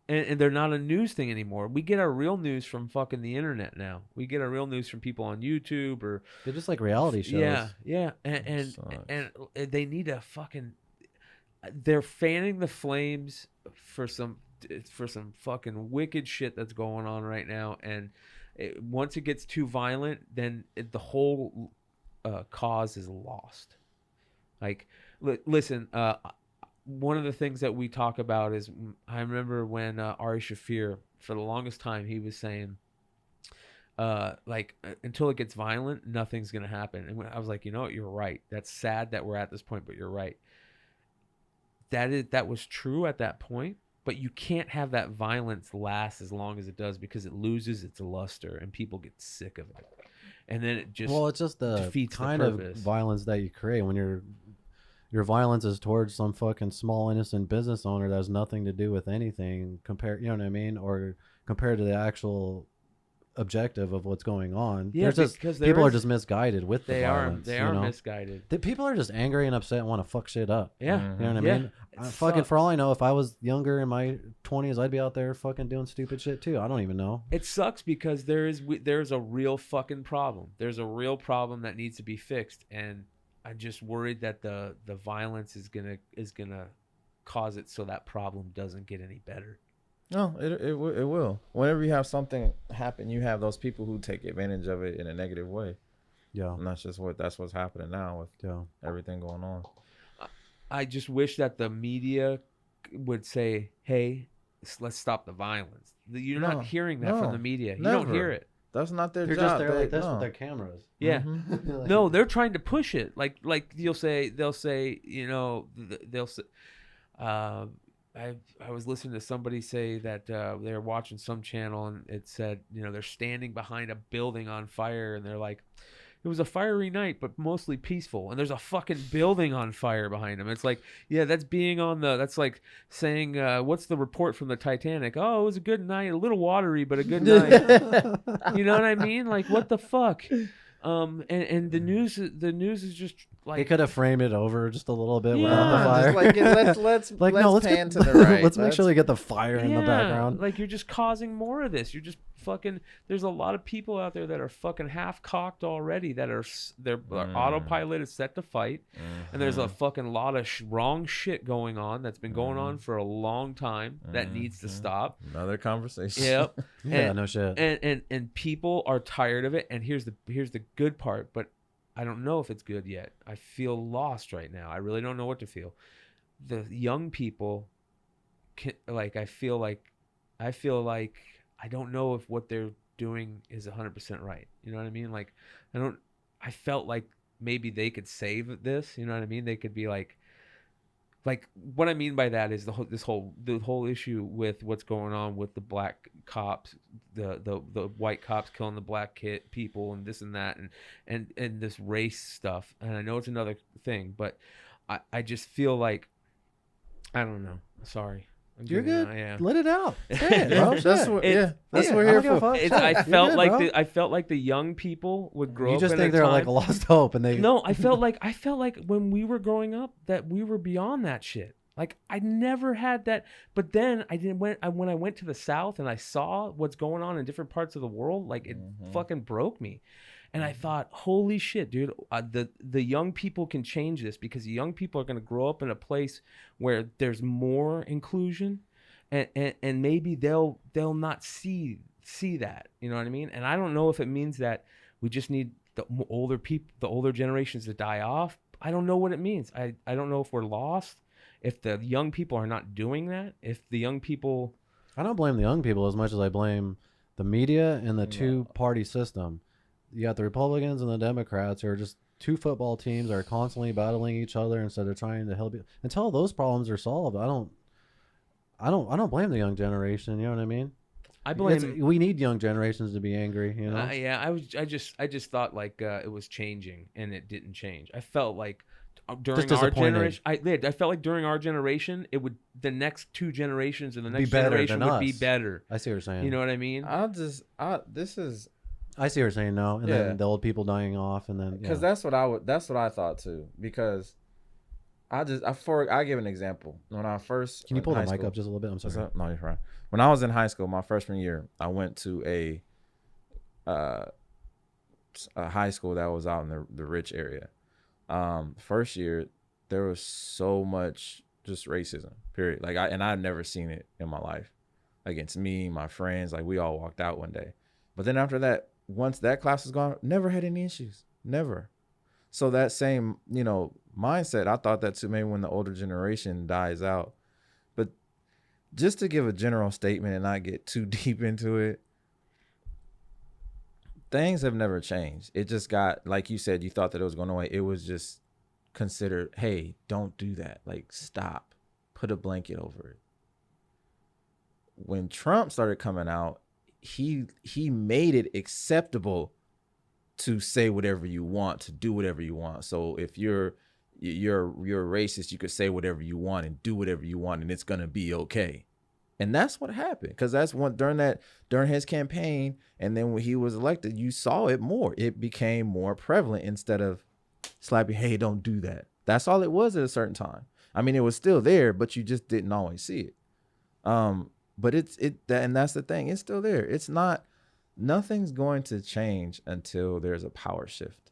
And they're not a news thing anymore. We get our real news from fucking the internet now. We get our real news from people on YouTube or They're just like reality shows. Yeah. And they need to fucking, they're fanning the flames for some fucking wicked shit that's going on right now. And once it gets too violent, then the whole cause is lost. Like, listen, one of the things that we talk about is, I remember when Ari Shaffir, for the longest time, he was saying, until it gets violent, nothing's going to happen. And I was like, you know what? You're right. That's sad that we're at this point, but you're right. That was true at that point, but you can't have that violence last as long as it does, because it loses its luster and people get sick of it. And then it just, well, it's just the defeats kind the of purpose. violence that you create when your violence is towards some fucking small innocent business owner that has nothing to do with anything compared, you know what I mean, or compared to the actual objective of what's going on. Yeah, because people are just misguided with the violence. They are misguided. The people are just angry and upset and want to fuck shit up. Yeah. You know what I mean? Fucking, for all I know, if I was younger in my 20s, I'd be out there fucking doing stupid shit too. I don't even know. It sucks because there's a real fucking problem. There's a real problem that needs to be fixed, and I'm just worried that the violence is gonna cause it so that problem doesn't get any better. No, it will. Whenever you have something happen, you have those people who take advantage of it in a negative way. Yeah. And that's what's happening now with everything going on. I just wish that the media would say, "Hey, let's stop the violence." You're not hearing that from the media. You don't hear it. That's not their They're job. just there like this with their cameras. Yeah. Like, No, they're trying to push it. Like they'll say, you know, they'll say, I was listening to somebody say that they were watching some channel and it said, you know, they're standing behind a building on fire and they're like, it was a fiery night, but mostly peaceful. And there's a fucking building on fire behind them. It's like, yeah, that's like saying, what's the report from the Titanic? Oh, it was a good night, a little watery, but a good night. You know what I mean? Like, what the fuck? And the news is just like, they could have framed it over just a little bit without the fire. Just let's pan to the right. Let's make sure they get the fire in the background. Like, you're just causing more of this. You're just fucking. There's a lot of people out there that are fucking half cocked already. That are their autopilot is set to fight, and there's a fucking lot of wrong shit going on that's been going on for a long time that needs to stop. Another conversation. Yep. Yeah, no shit. And people are tired of it. And here's the good part, but I don't know if it's good yet. I feel lost right now. I really don't know what to feel. The young people, I feel like I don't know if what they're doing is 100% right. You know what I mean? Like, I felt like maybe they could save this. You know what I mean? They could be like what I mean by that is the whole issue with what's going on with the black cops, the white cops killing the black people and this and that and this race stuff. And I know it's another thing, but I just feel like, I don't know. Sorry. You're good. Yeah. Let it out. Say it, bro. That's what we're here for. I felt like the young people would grow up. You just in think a they're time, like a lost hope, and they. No, I felt like when we were growing up that we were beyond that shit. Like, I never had that. But then when I went to the South and I saw what's going on in different parts of the world, like, it fucking broke me. And I thought, holy shit, dude, the young people can change this, because the young people are going to grow up in a place where there's more inclusion, and maybe they'll not see that, you know what I mean? And I don't know if it means that we just need the older generations to die off. I don't know what it means. I don't know if we're lost, if the young people are not doing that, if the young people. I don't blame the young people as much as I blame the media and the two-party system. You got the Republicans and the Democrats who are just two football teams that are constantly battling each other instead of trying to help you. Until those problems are solved, I don't blame the young generation. You know what I mean? I blame. We need young generations to be angry. You know? Yeah. I just thought like it was changing, and it didn't change. I felt like during our generation, I felt like during our generation, it would the next two generations and the next generation would be better. I see what you're saying. You know what I mean? I see what you're saying now, and then the old people dying off, and then because that's what I thought too. Because I give an example. When I first can you pull the mic up just a little bit? I'm sorry. No, you're fine. When I was in high school, my freshman year, I went to a high school that was out in the rich area. First year, there was so much just racism. Period. Like I'd never seen it in my life against me, my friends. Like we all walked out one day, but then after that, once that class was gone, never had any issues. Never. So that same mindset, I thought that too. Maybe when the older generation dies out. Just to give a general statement and not get too deep into it, things have never changed. It just got, like you said, you thought that it was going away. It was just considered, hey, don't do that. Like, stop. Put a blanket over it. When Trump started coming out, he made it acceptable to say whatever you want, to do whatever you want. So if you're racist, you could say whatever you want and do whatever you want, and it's gonna be okay. And that's what happened, because that's during his campaign, and then when he was elected, you saw it more. It became more prevalent instead of slapping, hey, don't do that. That's all it was at a certain time. I mean, it was still there, but you just didn't always see it. But and that's the thing. It's still there. It's not. Nothing's going to change until there's a power shift.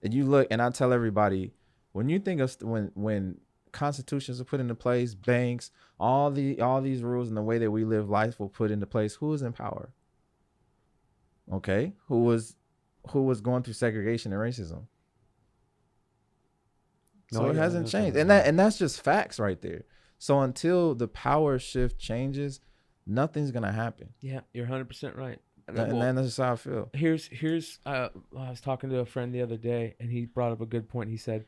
And you look, and I tell everybody, when you think of when constitutions are put into place, banks, all these rules and the way that we live life will put into place, who is in power? Okay, who was going through segregation and racism? So it hasn't changed, and that's just facts right there. So until the power shift changes, nothing's gonna happen. Yeah, you're 100% right. And that's just how I feel. Here's I was talking to a friend the other day, and he brought up a good point. He said,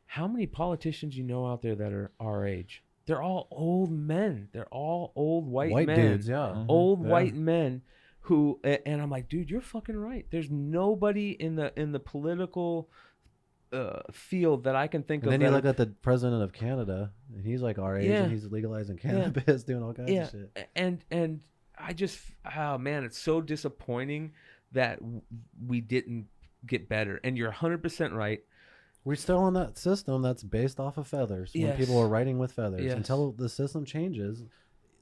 how many politicians you know out there that are our age? They're all old men. They're all old white men. Dudes, yeah. Mm-hmm. Old white men who, and I'm like, dude, you're fucking right. There's nobody in the political field that I can think of. And then you look at the president of Canada, and he's like our age, and he's legalizing cannabis, doing all kinds of shit. And I just, oh man, it's so disappointing that we didn't get better. And you're 100% right. We're still in that system that's based off of feathers. Yes. When people are writing with feathers. Yes. Until the system changes,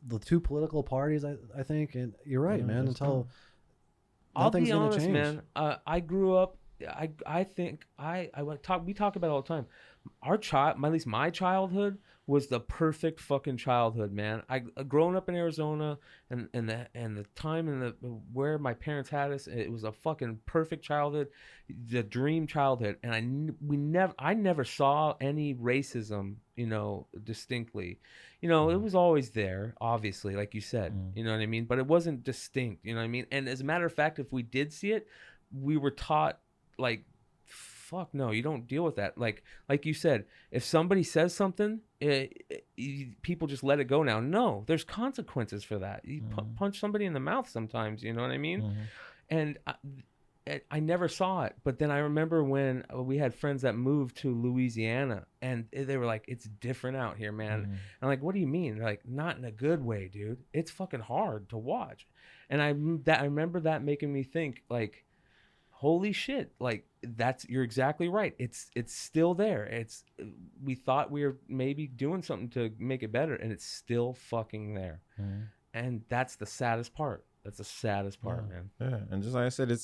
the two political parties, I think, and you're right, man. Until nothing's going to change. I'll be honest, man. I grew up. I think we talk about it all the time. Our child, at least my childhood, was the perfect fucking childhood, man. I growing up in Arizona, and the time and where my parents had us, it was a fucking perfect childhood, the dream childhood. And I never saw any racism, distinctly. It was always there, obviously, like you said, you know what I mean. But it wasn't distinct, you know what I mean. And as a matter of fact, if we did see it, we were taught, like, fuck no, you don't deal with that. Like you said, if somebody says something, people just let it go now. No, there's consequences for that. You punch somebody in the mouth sometimes, you know what I mean? And I never saw it. But then I remember when we had friends that moved to Louisiana, and they were like, it's different out here, man. And I'm like, what do you mean? They're like, not in a good way, dude. It's fucking hard to watch. And I remember that making me think, like, holy shit, like, you're exactly right. It's still there. We thought we were maybe doing something to make it better, and it's still fucking there. And that's the saddest part. That's the saddest part, man. Yeah, and just like I said,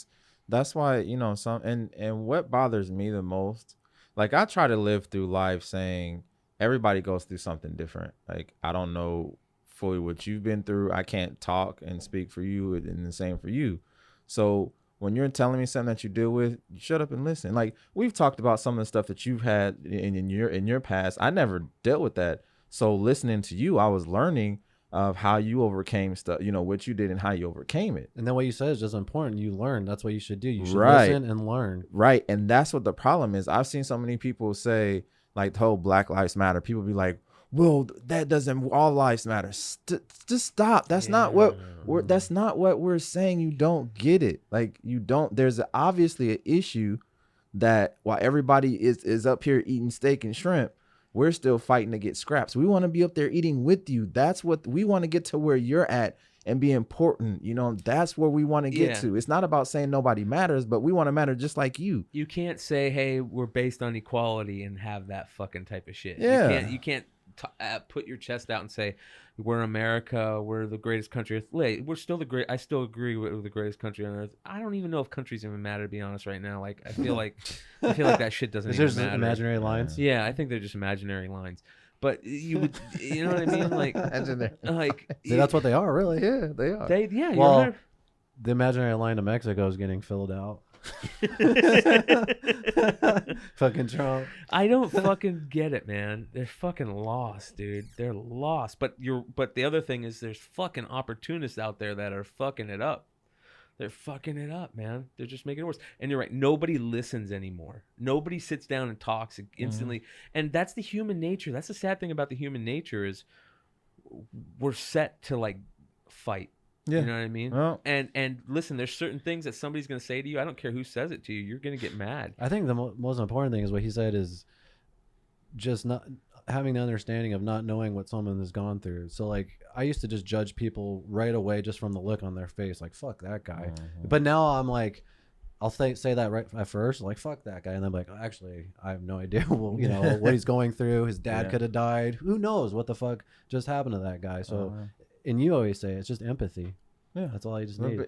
that's why, and what bothers me the most, like, I try to live through life saying everybody goes through something different. Like, I don't know fully what you've been through. I can't talk and speak for you, and the same for you. So when you're telling me something that you deal with, you shut up and listen. Like we've talked about some of the stuff that you've had in your past. I never dealt with that. So listening to you, I was learning of how you overcame stuff, you know, what you did and how you overcame it. And then what you said is just important. You learn. That's what you should do. You should Right. listen and learn. Right. And that's what the problem is. I've seen so many people say, like, the whole Black Lives Matter. People be like, well, that doesn't, all lives matter. Just stop. That's not what we're saying. You don't get it. Like, you don't, there's obviously an issue that while everybody is up here eating steak and shrimp, we're still fighting to get scraps. We want to be up there eating with you. That's what we want to get to, where you're at and be important. You know, that's where we want to get to. It's not about saying nobody matters, but we want to matter just like you. You can't say, hey, we're based on equality and have that fucking type of shit. Yeah. You can't put your chest out and say, we're America, we're the greatest country. Wait, we're still the great. I still agree with the greatest country on earth. I don't even know if countries even matter, to be honest, right now. Like, I feel like that shit doesn't even matter. Imaginary lines. Yeah, I think they're just imaginary lines. But you would, you know what I mean? Like, See, that's what they are, really. Yeah, they are. Well, the imaginary line to Mexico is getting filled out. Fucking Trump. I don't fucking get it, man. They're fucking lost, dude. They're lost. But the other thing is, there's fucking opportunists out there that are fucking it up. They're fucking it up, man. They're just making it worse. And you're right. Nobody listens anymore. Nobody sits down and talks instantly. And that's the human nature. That's the sad thing about the human nature is we're set to like fight. Yeah. You know what I mean? Well, and listen, there's certain things that somebody's going to say to you. I don't care who says it to you. You're going to get mad. I think the most important thing is what he said is just not having the understanding of not knowing what someone has gone through. So like I used to just judge people right away just from the look on their face, like fuck that guy. But now I'm like, I'll say that right at first, like fuck that guy, and then I'm like, actually, I have no idea, you know, what he's going through. His dad could have died. Who knows what the fuck just happened to that guy? So, and you always say it's just empathy. Yeah, that's all you just need.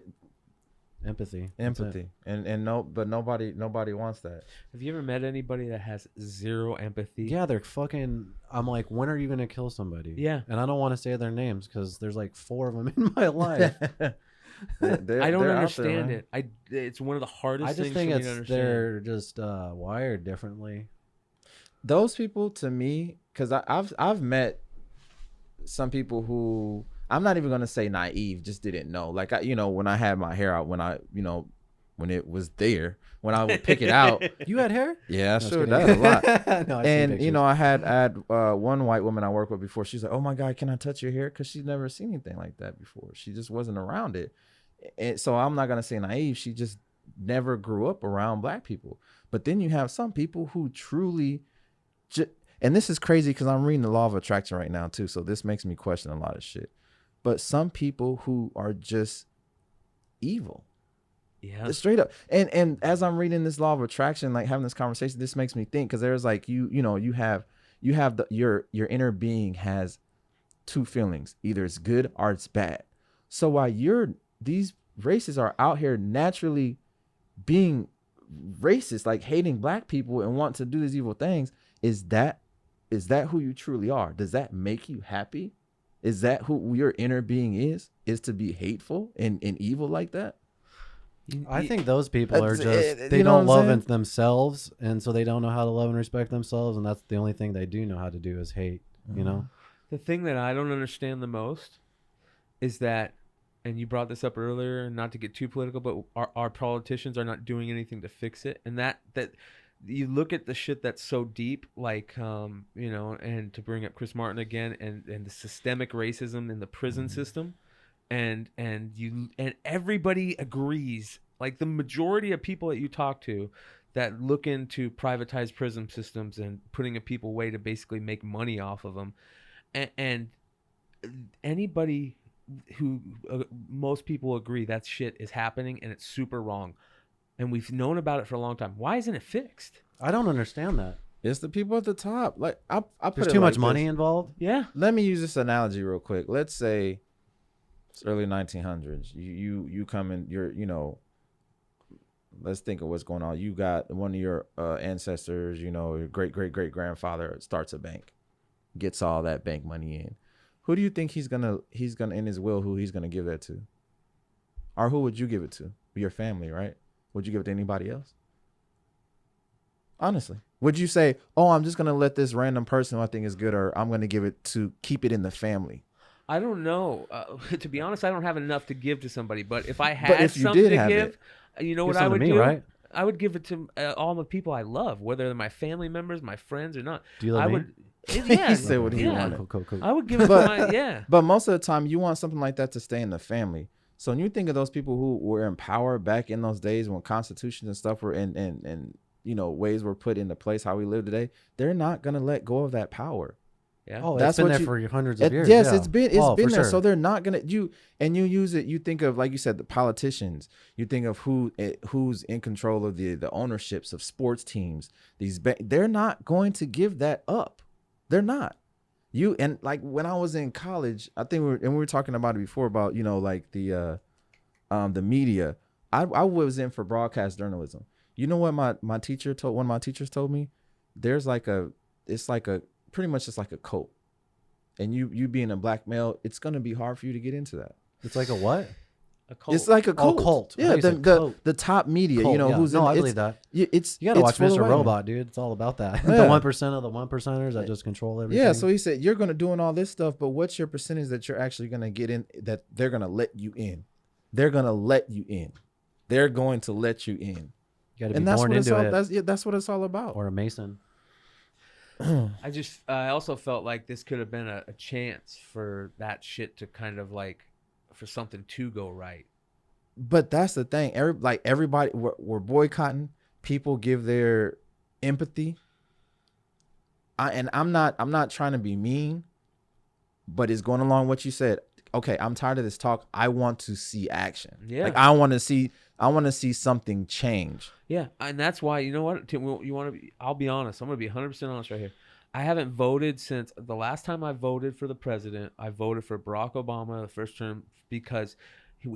Empathy. And nobody wants that. Have you ever met anybody that has zero empathy? Yeah, they're fucking. I'm like, when are you gonna kill somebody? Yeah, and I don't want to say their names because there's like 4 of them in my life. I don't understand it. It's one of the hardest things for me to understand. They're just wired differently. Those people, to me, because I've met some people who, I'm not even gonna say naive, just didn't know. Like when I had my hair out, when it was there, when I would pick it out. You had hair? Yeah, sure, that's a lot. No, and I had one white woman I worked with before. She's like, "Oh my God, can I touch your hair?" Because she's never seen anything like that before. She just wasn't around it. And so I'm not gonna say naive. She just never grew up around black people. But then you have some people who truly, and this is crazy because I'm reading the Law of Attraction right now too. So this makes me question a lot of shit. But some people who are just evil. Yeah, straight up. And as I'm reading this Law of Attraction, like having this conversation, this makes me think, because there's like you have your inner being has 2 feelings. Either it's good or it's bad. So while these races are out here naturally being racist, like hating black people and want to do these evil things, is that who you truly are? Does that make you happy? Is that who your inner being is to be hateful and evil like that? I think those people are just, they don't love themselves, and so they don't know how to love and respect themselves, and that's the only thing they do know how to do is hate, you know? The thing that I don't understand the most is that, and you brought this up earlier, not to get too political, but our politicians are not doing anything to fix it. And that you look at the shit that's so deep, like, and to bring up Chris Martin again, and the systemic racism in the prison system, and everybody agrees, like the majority of people that you talk to that look into privatized prison systems and putting people away to basically make money off of them, and anybody who most people agree that shit is happening and it's super wrong, and we've known about it for a long time. Why isn't it fixed? I don't understand that. It's the people at the top. Like I put there's too much money involved. Yeah. Let me use this analogy real quick. Let's say it's early 1900s. You come in. Let's think of what's going on. You got one of your ancestors. Your great grandfather starts a bank, gets all that bank money in. Who do you think he's gonna in his will, who he's gonna give that to? Or who would you give it to? your family, right? Would you give it to anybody else? Honestly, would you say, oh, I'm just going to let this random person who I think is good, or I'm going to give it to keep it in the family? I don't know. To be honest, I don't have enough to give to somebody. But if I But had if you something did to have give, it, you know Give what I some to would me, do? right? I would give it to all the people I love, whether they're my family members, my friends, or not. Do you love I me? would. Yeah, He said what he yeah. wanted. Cool. I would give it to my yeah. But most of the time, you want something like that to stay in the family. So when you think of those people who were in power back in those days when constitutions and stuff were and you know, ways were put into place, how we live today, they're not gonna let go of that power. Yeah. Oh, That's it's been what there for hundreds of It, years. yes, yeah. it's been Oh, there. for sure. So they're not gonna you use it. You think of, like you said, the politicians. You think of who's in control of the ownerships of sports teams. They're not going to give that up. They're not. You and like when I was in college, I think we were talking about it before about, you know, like the media. I was in for broadcast journalism. You know what one of my teachers told me? It's like a pretty much just like a cult. And you being a black male, it's gonna be hard for you to get into that. It's like a what? A cult. It's like a cult. Oh, cult. I Yeah, thought you said cult. the top media, Cult, you know, yeah. who's no, in I it's, believe that. You gotta watch full of Mr. women. Robot, dude. It's all about that. Yeah. The 1% of the 1%ers that just control everything. Yeah, so he said you're gonna doing all this stuff, but what's your percentage that you're actually gonna get in, that they're gonna let you in? They're gonna let you in. They're going to let you in. You gotta be And that's born what it's into all it. that's what it's all about. Or a Mason. I also felt like this could have been a chance for that shit to kind of like, for something to go right. But that's the thing. Everybody, we're boycotting. People give their empathy. I'm not trying to be mean, but it's going along what you said. Okay, I'm tired of this talk. I want to see action. Yeah. Like I want to see something change. Yeah, and that's why, you know what, Tim, you want to be, I'll be honest. I'm going to be 100% honest right here. I haven't voted since the last time I voted for the president. I voted for Barack Obama the first term because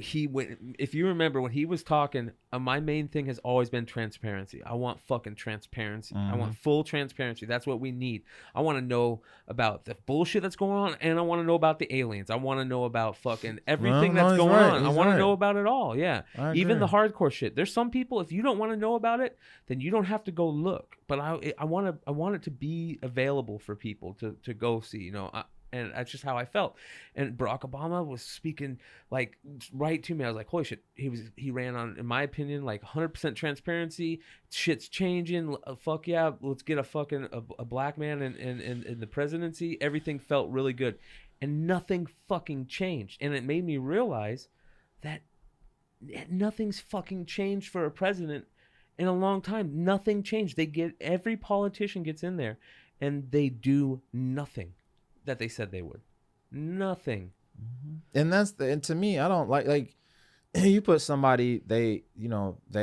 he went, if you remember when he was talking, my main thing has always been transparency. I want fucking transparency. I want full transparency. That's what we need. I want to know about the bullshit that's going on, and I want to know about the aliens. I want to know about fucking everything that's going on. I want to know about it all. Yeah, even the hardcore shit. There's some people, if you don't want to know about it, then you don't have to go look. But I want it to be available for people to go see. You know. And that's just how I felt. And Barack Obama was speaking like right to me. I was like, holy shit. He ran on, in my opinion, like 100% transparency. Shit's changing. Fuck yeah. Let's get a fucking a black man in the presidency. Everything felt really good. And nothing fucking changed. And it made me realize that nothing's fucking changed for a president in a long time. Nothing changed. Every politician gets in there and they do nothing that they said they would. Nothing. And to me, I don't like you put somebody, they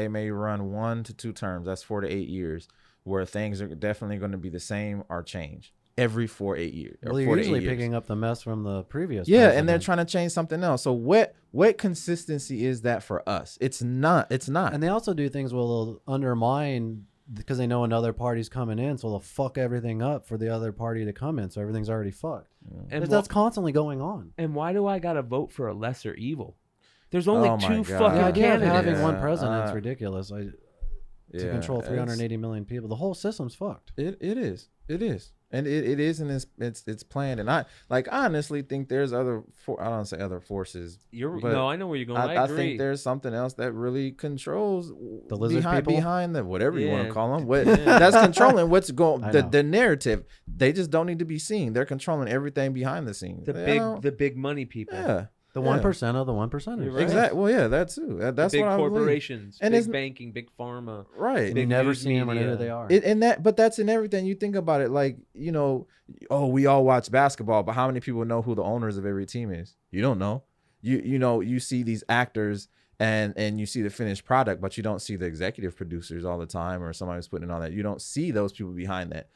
may run 1 to 2 terms. That's 4 to 8 years, where things are definitely going to be the same or change every 4 8 years. Well, you're usually picking up the mess from the previous. Yeah, president. and they're trying to change something else. So what consistency is that for us? It's not. And they also do things where they'll undermine, because they know another party's coming in, so they'll fuck everything up for the other party to come in, so everything's already fucked. And that's constantly going on. And why do I gotta vote for a lesser evil? There's only 2 fucking The idea of candidates. having one president's ridiculous. To control 380 million people, the whole system's fucked. It is, and it is, and it's planned. And I honestly think there's I don't say other forces. No, I know where you're going. I agree. I think there's something else that really controls the lizard people behind the whatever you want to call them. That's controlling what's going the narrative. They just don't need to be seen. They're controlling everything behind the scenes. The big money people. Yeah. The 1% of the 1%ers. Right. Exactly. Well, yeah, that too. That's big what I believe. corporations, and big banking, big pharma. Right. You never see them or know who they are. But that's in everything. You think about it, like, we all watch basketball, but how many people know who the owners of every team is? You don't know. You see these actors and you see the finished product, but you don't see the executive producers all the time, or somebody who's putting in all that. You don't see those people behind that.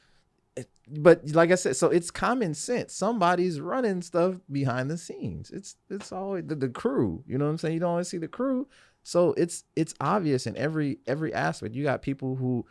But like I said, so it's common sense. Somebody's running stuff behind the scenes. It's always the crew. You know what I'm saying? You don't always see the crew. So it's obvious in every aspect. You got people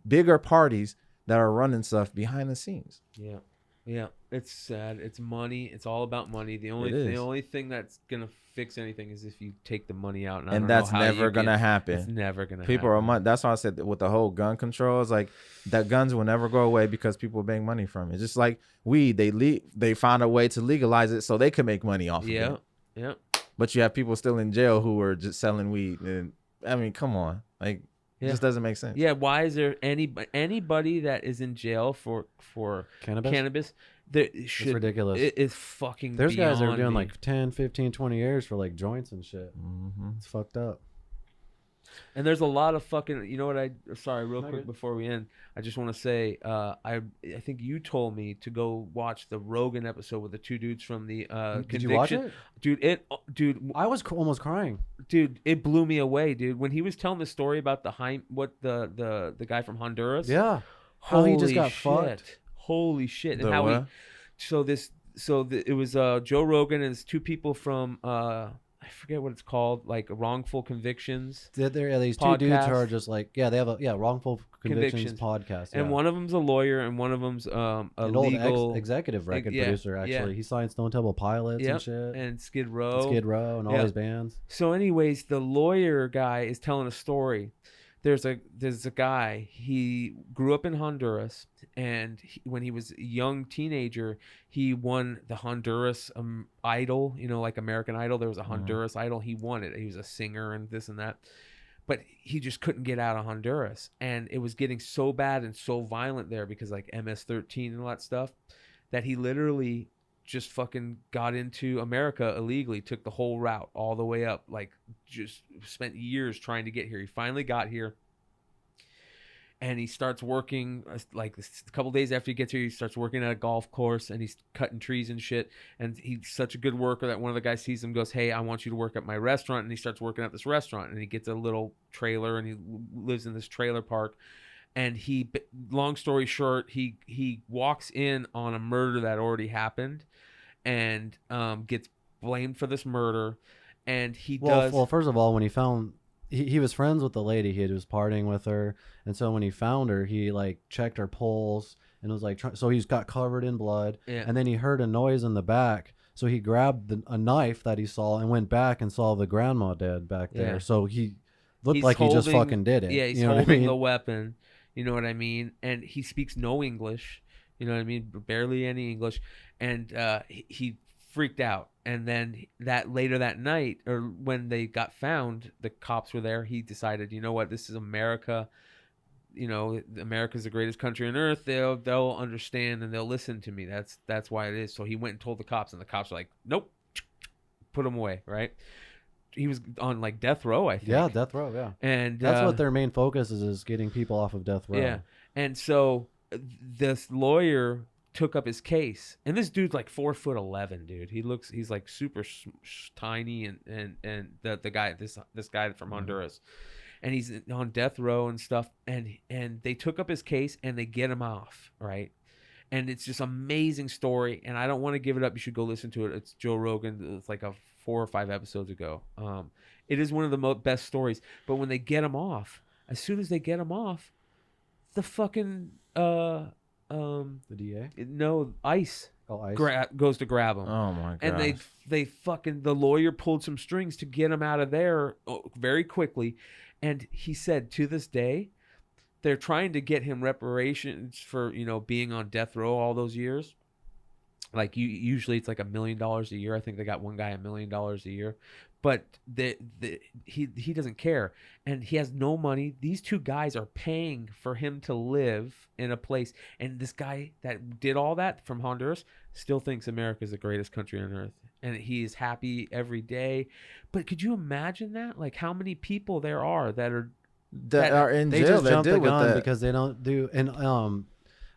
bigger parties that are running stuff behind the scenes. Yeah. Yeah, it's sad. It's money. It's all about money. The only thing that's gonna fix anything is if you take the money out, and I don't that's know how never gonna happen. It's never gonna people happen. are that's why I said with the whole gun controls, like that guns will never go away because people make money from it. Just like weed, they found a way to legalize it so they can make money off of it. Yeah. But you have people still in jail who are just selling weed, and I mean, come on, like it just doesn't make sense. Yeah, why is there anybody that is in jail for cannabis? It's ridiculous. It is fucking. There's guys that are doing me. like 10, 15, 20 years for like joints and shit. It's fucked up. And there's a lot of fucking. You know what? Sorry, real quick before we end, I just want to say, I think you told me to go watch the Rogan episode with the two dudes from the Conviction. Did you watch it, dude? I was almost crying, dude. It blew me away, dude. When he was telling the story about the guy from Honduras. Yeah, how he just got fucked. Holy shit! And how what? It was Joe Rogan and it's two people from I forget what it's called, like wrongful convictions. These two dudes who are just like, they have a wrongful convictions podcast. And one of them's a lawyer and one of them's a legal executive record producer. Actually, he signed Stone Temple Pilots and shit, and Skid Row and all these bands. So, anyways, the lawyer guy is telling a story. There's a guy. He grew up in Honduras, and when he was a young teenager, he won the Honduras Idol. You know, like American Idol. There was a Honduras Idol. He won it. He was a singer and this and that, but he just couldn't get out of Honduras, and it was getting so bad and so violent there because like MS-13 and all that stuff that he literally just fucking got into America illegally, took the whole route all the way up, like just spent years trying to get here. He finally got here and he starts working like a couple days after he gets here. He starts working at a golf course and he's cutting trees and shit. And he's such a good worker that one of the guys sees him, goes, "Hey, I want you to work at my restaurant." And he starts working at this restaurant and he gets a little trailer and he lives in this trailer park. And long story short, he walks in on a murder that already happened, and gets blamed for this murder. And well, first of all, when he found he was friends with the lady, he was partying with her, and so when he found her, he like checked her pulse and was like, so he's got covered in blood. Yeah. And then he heard a noise in the back, so he grabbed a knife that he saw and went back and saw the grandma dead back there. Yeah. So he looked like he just fucking did it. Yeah, he's holding the weapon. You know what I mean? And he speaks no English. You know what I mean? Barely any English. And he freaked out. And then later that night, or when they got found, the cops were there. He decided, you know what? This is America. You know, America's the greatest country on earth. They'll understand and they'll listen to me. That's why it is. So he went and told the cops, and the cops were like, "Nope, put him away." Right? He was on like death row, I think. Yeah, death row. Yeah, and that's what their main focus is getting people off of death row. Yeah, and so this lawyer took up his case, and this dude's like 4'11", dude. He's like super tiny, and the guy, this guy from Honduras, and he's on death row and stuff, and they took up his case and they get him off, right? And it's just amazing story, and I don't want to give it up. You should go listen to it. It's Joe Rogan. It's like 4 or 5 episodes ago. It is one of the best stories. But when they get him off, as soon as they get him off, the fucking the DA? No, ICE. Oh, ICE goes to grab him. Oh my god! And they fucking, the lawyer pulled some strings to get him out of there very quickly, and he said to this day, they're trying to get him reparations for, you know, being on death row all those years. Like usually it's like $1 million a year. I think they got one guy $1 million a year, but he doesn't care, and he has no money. These two guys are paying for him to live in a place, and this guy that did all that from Honduras still thinks America is the greatest country on earth, and he is happy every day. But could you imagine that? Like how many people there are that are in they jail just that jump the deal with gun that because they don't do. And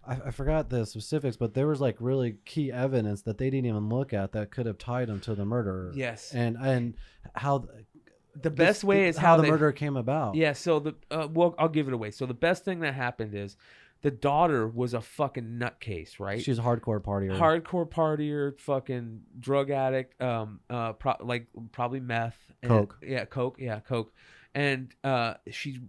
I forgot the specifics, but there was like really key evidence that they didn't even look at that could have tied him to the murder. Yes. And how the best way is how the murder came about. Yeah. So well, I'll give it away. So the best thing that happened is the daughter was a fucking nutcase, right? She's a hardcore partier. Hardcore partier, fucking drug addict, probably meth. Coke. Coke. Yeah, Coke. And she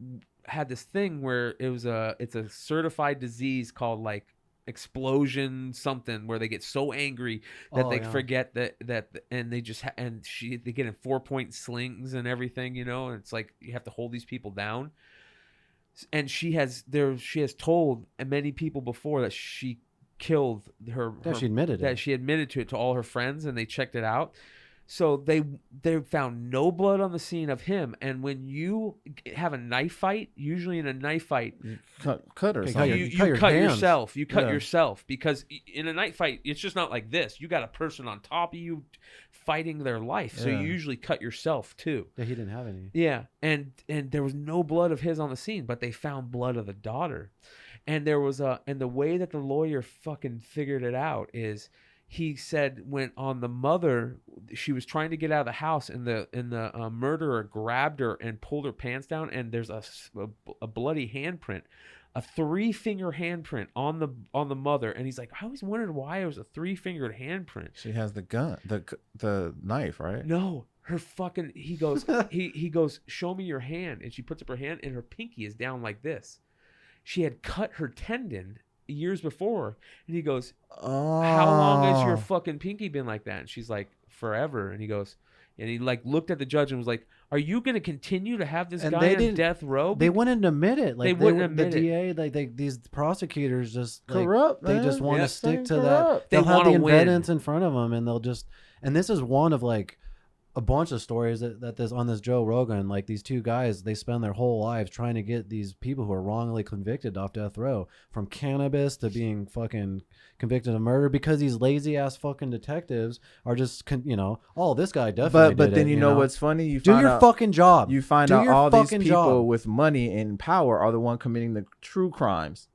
had this thing where it's a certified disease called like explosion something where they get so angry that they forget that and they just they get in 4-point slings and everything, and it's like you have to hold these people down. And she has told many people before that she killed she admitted that it. she admitted to it to all her friends, and they checked it out. So they found no blood on the scene of him. And when you have a knife fight, usually in a knife fight, you cut or something. You cut yourself. You cut yourself, because in a knife fight, it's just not like this. You got a person on top of you fighting their life, so you usually cut yourself too. Yeah, he didn't have any. Yeah, and there was no blood of his on the scene, but they found blood of the daughter, and there was and the way that the lawyer fucking figured it out is, he said when on the mother, she was trying to get out of the house, and the murderer grabbed her and pulled her pants down, and there's a bloody handprint, a 3-finger handprint on the mother, and he's like, I always wondered why it was a 3-fingered handprint. She has the gun, the knife, right? No, her fucking. He goes, he goes, show me your hand, and she puts up her hand, and her pinky is down like this. She had cut her tendon years before, and he goes, how long has your fucking pinky been like that? And she's like, forever. And he goes, and he like looked at the judge and was like, are you going to continue to have this guy on death row? They wouldn't admit it. Like, they wouldn't admit the DA, like these prosecutors just corrupt. They just want to stick to corrupt. that. They'll have the evidence win in front of them, and they'll just. And this is one of like a bunch of stories that this on this Joe Rogan, like these two guys, they spend their whole lives trying to get these people who are wrongly convicted off death row, from cannabis to being fucking convicted of murder, because these lazy ass fucking detectives are just, this guy definitely. But then you know what's funny? You do your fucking job. You find out all these people with money and power are the one committing the true crimes.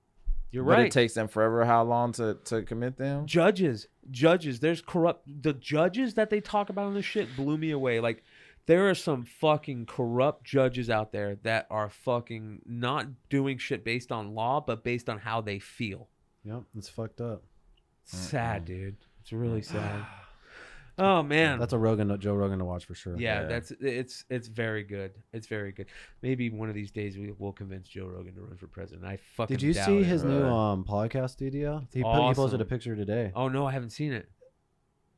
You're right. But it takes them forever how long to commit them? Judges. There's corrupt. The judges that they talk about on this shit blew me away. Like, there are some fucking corrupt judges out there that are fucking not doing shit based on law, but based on how they feel. Yep, it's fucked up. Sad, dude. It's really sad. Oh man, that's a Joe Rogan to watch for sure. Yeah, it's very good. It's very good. Maybe one of these days we'll convince Joe Rogan to run for president. I fucking Did you doubt see it. his new podcast studio? He posted a picture today. Oh no, I haven't seen it.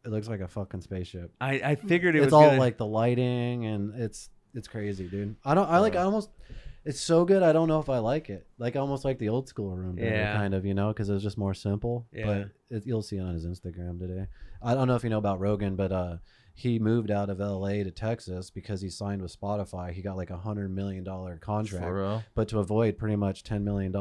It looks like a fucking spaceship. I figured it's all like the lighting, and it's crazy, dude. I almost. It's so good. I don't know if I like it. Like, almost like the old school room, kind of, because it was just more simple. Yeah. But you'll see it on his Instagram today. I don't know if you know about Rogan, but he moved out of LA to Texas because he signed with Spotify. He got like $100 million contract, for real? But to avoid pretty much $10 million,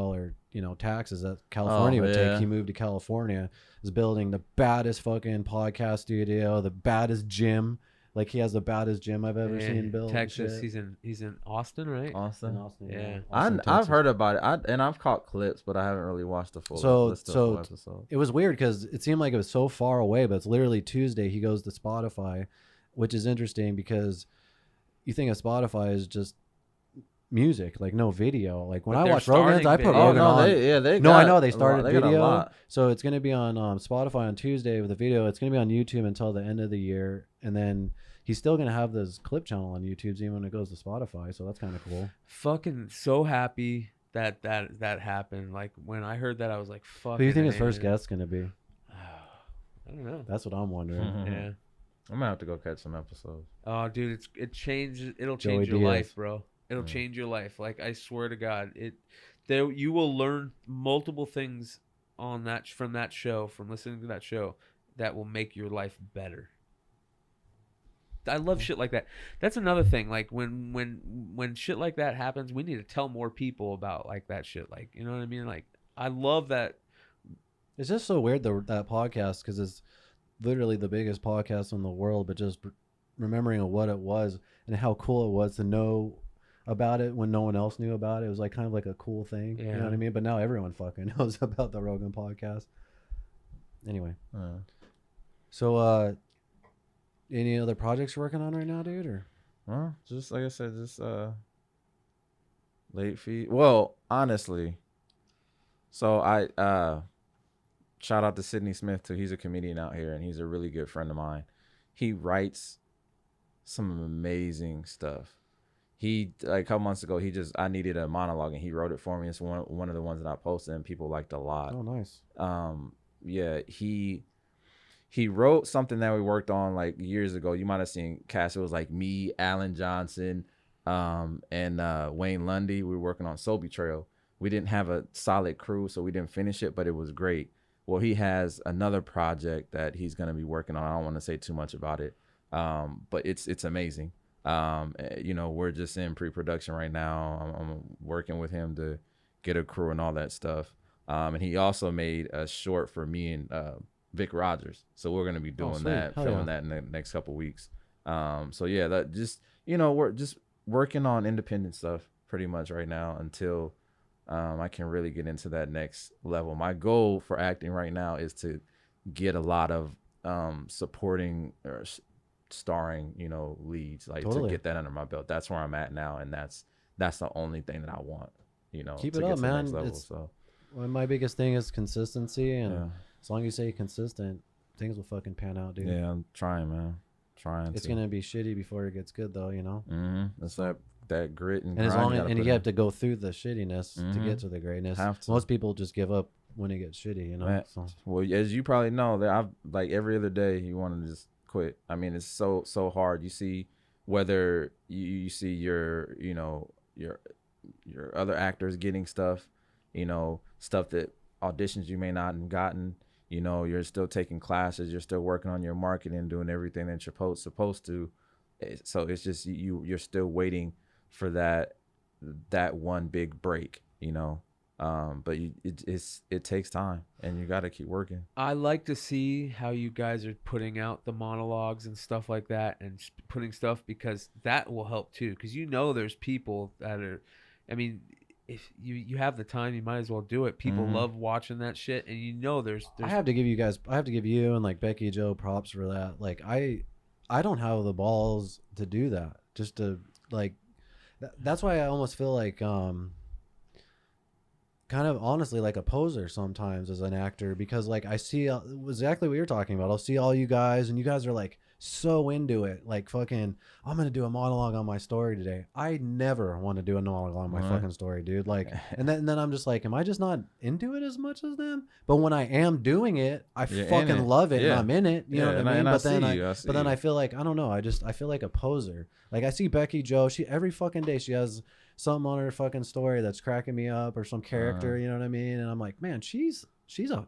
taxes that California would take, he moved to California. Is building the baddest fucking podcast studio, the baddest gym. Like, he has the baddest gym I've ever seen built. Texas, he's in Austin, right? Austin, yeah. I've heard about it. And I've caught clips, but I haven't really watched the full. Episode. It was weird because it seemed like it was so far away, but it's literally Tuesday. He goes to Spotify, which is interesting because you think of Spotify as just music, like no video. Like, when I watch Rogan's, I put Rogan on. I know they started video, so it's going to be on Spotify on Tuesday with a video. It's going to be on YouTube until the end of the year, and then he's still going to have this clip channel on YouTube even when it goes to Spotify, so that's kind of cool. Fucking so happy that happened. Like, when I heard that, I was like, fuck. Who do you think his first guest's going to be? I don't know. That's what I'm wondering. Mm-hmm. Yeah, I'm gonna have to go catch some episodes. Oh, dude, it'll change your life, bro. It'll change your life. Like, I swear to God, you will learn multiple things from listening to that show, that will make your life better. I love shit like that. That's another thing. Like, when shit like that happens, we need to tell more people about like that shit. Like, you know what I mean? Like, I love that. It's just so weird that podcast, because it's literally the biggest podcast in the world, but just remembering what it was and how cool it was to know about it when no one else knew about it. It was like kind of like a cool thing. You know what I mean? But now everyone fucking knows about the Rogan podcast. Anyway. So any other projects you're working on right now, dude? Or well, just like I said, just late fee. Well, honestly, so I shout out to Sydney Smith too. He's a comedian out here, and he's a really good friend of mine. He writes some amazing stuff. he like a couple months ago, I needed a monologue and he wrote it for me. It's one of the ones that I posted and people liked a lot. Oh, nice. Yeah, he wrote something that we worked on like years ago. You might have seen cast. It was like me, Alan Johnson, and Wayne Lundy. We were working on Soul Betrayal. We didn't have a solid crew, so we didn't finish it, but it was great. Well, he has another project that he's going to be working on. I don't want to say too much about it, but it's amazing. We're just in pre-production right now. I'm working with him to get a crew and all that stuff. And he also made a short for me and Vic Rogers. So we're going to be doing that, filming that in the next couple weeks. So yeah, that just, we're just working on independent stuff pretty much right now until I can really get into that next level. My goal for acting right now is to get a lot of supporting or starring, leads, like to get that under my belt. That's where I'm at now, and that's the only thing that I want, Keep to it get up, to man. the next level. So well, my biggest thing is consistency, and as long as you stay consistent, things will fucking pan out, dude. Yeah, I'm trying, man. It's gonna be shitty before it gets good, though. It's that grit and as grind long as you have to go through the shittiness to get to the greatness. Most people just give up when it gets shitty, Man, so. Well, as you probably know, that I've like every other day you want to just quit. I mean, it's so hard. You see whether you see your other actors getting stuff, stuff that auditions you may not have gotten. You're still taking classes, you're still working on your marketing, doing everything that you're supposed to. So it's just you're still waiting for that one big break, but it takes time and you got to keep working. I like to see how you guys are putting out the monologues and stuff like that and putting stuff, because that will help too. Because there's people that are, I mean, if you have the time, you might as well do it. People love watching that shit, and there's I have to give you and like Becky Joe props for that. Like I don't have the balls to do that. Just to like, that's why I almost feel like kind of honestly like a poser sometimes as an actor, because like I see exactly what you're talking about. I'll see all you guys and you guys are like so into it, like fucking I'm gonna do a monologue on my story today. I never want to do a monologue on my fucking story, dude. Like and then I'm just like, am I just not into it as much as them? But when I am doing it, I fucking love it and I'm in it, you know what I mean? But then I feel like I don't know, I feel like a poser. Like I see Becky Joe, she every fucking day she has something on her fucking story that's cracking me up, or some character, you know what I mean? And I'm like, man, she's a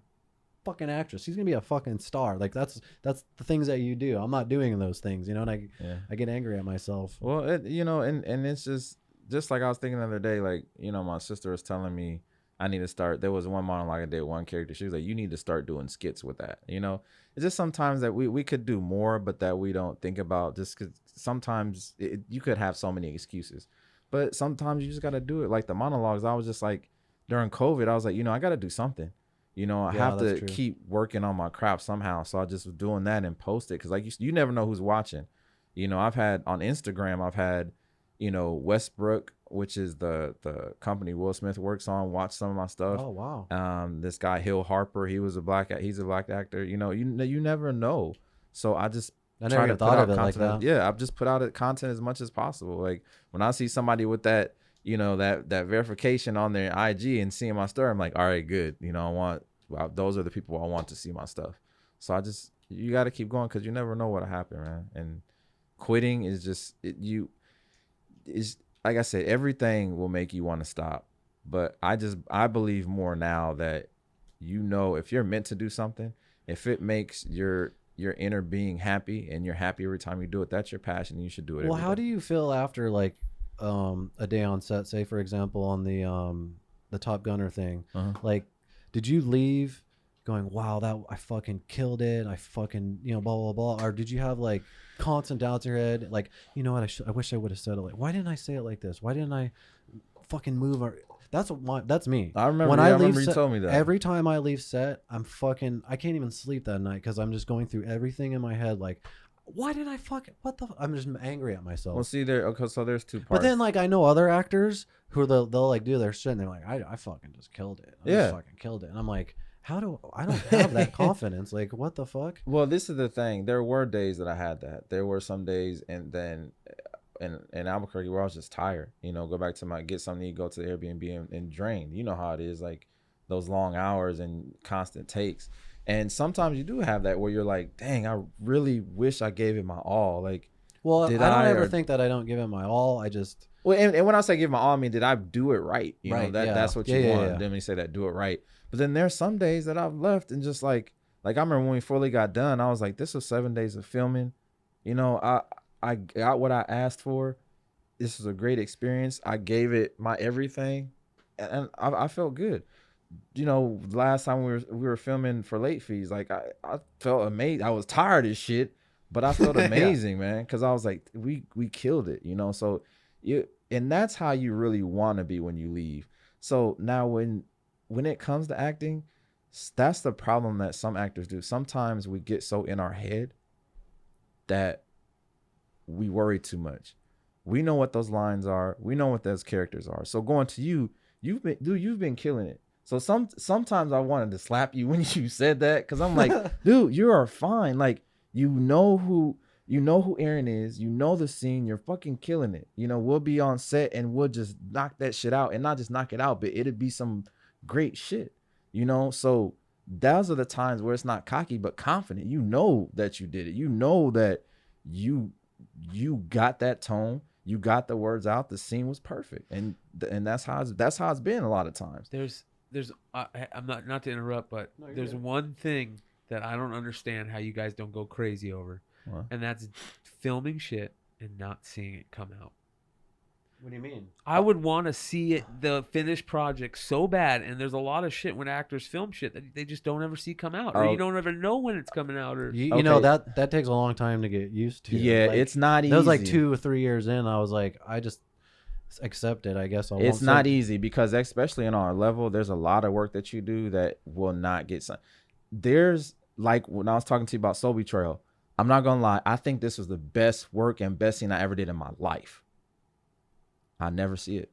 fucking actress. She's gonna be a fucking star. Like that's the things that you do. I'm not doing those things, and I get angry at myself. Well, and it's just like I was thinking the other day, like, my sister was telling me I need to start. There was one monologue I did, one character. She was like, you need to start doing skits with that. It's just sometimes that we could do more, but that we don't think about, just because sometimes you could have so many excuses. But sometimes you just got to do it. Like the monologues, I was just like, during COVID, I was like, I got to do something. I have to keep working on my craft somehow. So I just was doing that and post it. Because like you never know who's watching. I've had on Instagram, I've had, Westbrook, which is the company Will Smith works on, watch some of my stuff. Oh, wow. This guy, Hill Harper, he's a black actor. You never know. So I never even thought of it like that. Yeah, I've just put out content as much as possible. Like when I see somebody with that, that verification on their IG and seeing my story, I'm like, all right, good. Those are the people I want to see my stuff. So you got to keep going, because you never know what'll happen, man. And quitting is just is like I said, everything will make you want to stop. But I believe more now that if you're meant to do something, if it makes your inner being happy and you're happy every time you do it, that's your passion, and you should do it. Well, how do you feel after like a day on set, say for example on the Top Gunner thing? Like, did you leave going, wow, that I fucking killed it, I fucking blah blah blah, or did you have like constant doubts in your head, like, you know what, I wish I would have said it, like, why didn't I say it like this, why didn't I fucking move? Or that's me. I remember when I leave set, you told me that. Every time I leave set, I can't even sleep that night, because I'm just going through everything in my head, like, why did I I'm just angry at myself. Well, see, so there's two parts. But then like I know other actors who they'll like do their shit and they're like, I fucking just killed it. I just fucking killed it. And I'm like, I don't have that confidence. Like, what the fuck? Well, this is the thing. There were days that I had that. There were some days, and in Albuquerque where I was just tired. Go back to get something to eat, go to the Airbnb and drain. You know how it is, like those long hours and constant takes. And sometimes you do have that where you're like, dang, I really wish I gave it my all. Like, well, I don't ever think that I don't give it my all. I just and when I say give my all, I mean, did I do it right? That's what you want. Yeah. Then when you say that, do it right. But then there's some days that I've left and just like I remember when we fully got done, I was like, this was 7 days of filming. I got what I asked for. This was a great experience. I gave it my everything, and I felt good. Last time we were filming for late fees, like I felt amazing. I was tired as shit, but I felt amazing, man, because I was like, we killed it, So and that's how you really want to be when you leave. So now when it comes to acting, that's the problem that some actors do. Sometimes we get so in our head that we worry too much. We know what those lines are. We know what those characters are. So going to you've been killing it. So sometimes I wanted to slap you when you said that, because I'm like, dude, you are fine. Like, you know who Aaron is. You know the scene. You're fucking killing it. We'll be on set and we'll just knock that shit out, and not just knock it out, but it'd be some great shit. So those are the times where it's not cocky but confident. You know that you did it. You know that you got that tone. You got the words out. The scene was perfect, and that's how it's been a lot of times. I'm not to interrupt, but there's one thing that I don't understand how you guys don't go crazy over, and that's filming shit and not seeing it come out. What do you mean? I would want to see the finished project so bad, and there's a lot of shit when actors film shit that they just don't ever see come out, or you don't ever know when it's coming out, or you know that takes a long time to get used to. Yeah, it's not easy. That was like 2 or 3 years in. I was like, I just accept it, I guess. It's not easy, because especially in our level, there's a lot of work that you do that will not get some. There's like when I was talking to you about Soul Betrayal, I'm not gonna lie, I think this was the best work and best scene I ever did in my life. I never see it.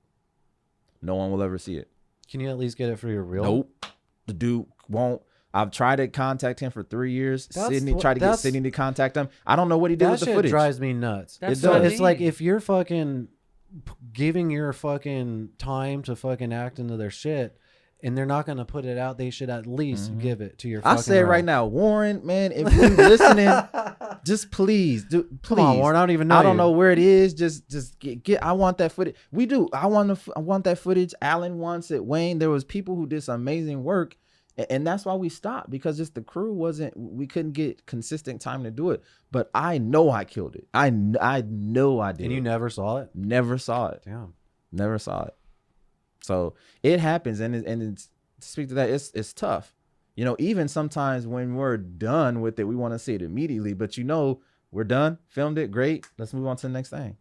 No one will ever see it. Can you at least get it for your real? Nope. The dude won't. I've tried to contact him for 3 years. Sydney tried to get Sydney to contact him. I don't know what he did with the footage. That drives me nuts. It does. It's like, if you're fucking giving your fucking time to fucking act into their shit, and they're not going to put it out, they should at least give it to your fucking I say it right now, Warren, man, if you're listening, just please. Come on, Warren, I don't even know. I don't know where it is. Just get I want that footage. We do. I want that footage. Alan wants it. Wayne, there was people who did some amazing work, and that's why we stopped, because just the crew we couldn't get consistent time to do it. But I know I killed it. I know I did. And you never saw it? Never saw it. Damn. Never saw it. So it happens, and to speak to that, it's tough. Even sometimes when we're done with it, we want to see it immediately. But we're done, filmed it, great. Let's move on to the next thing.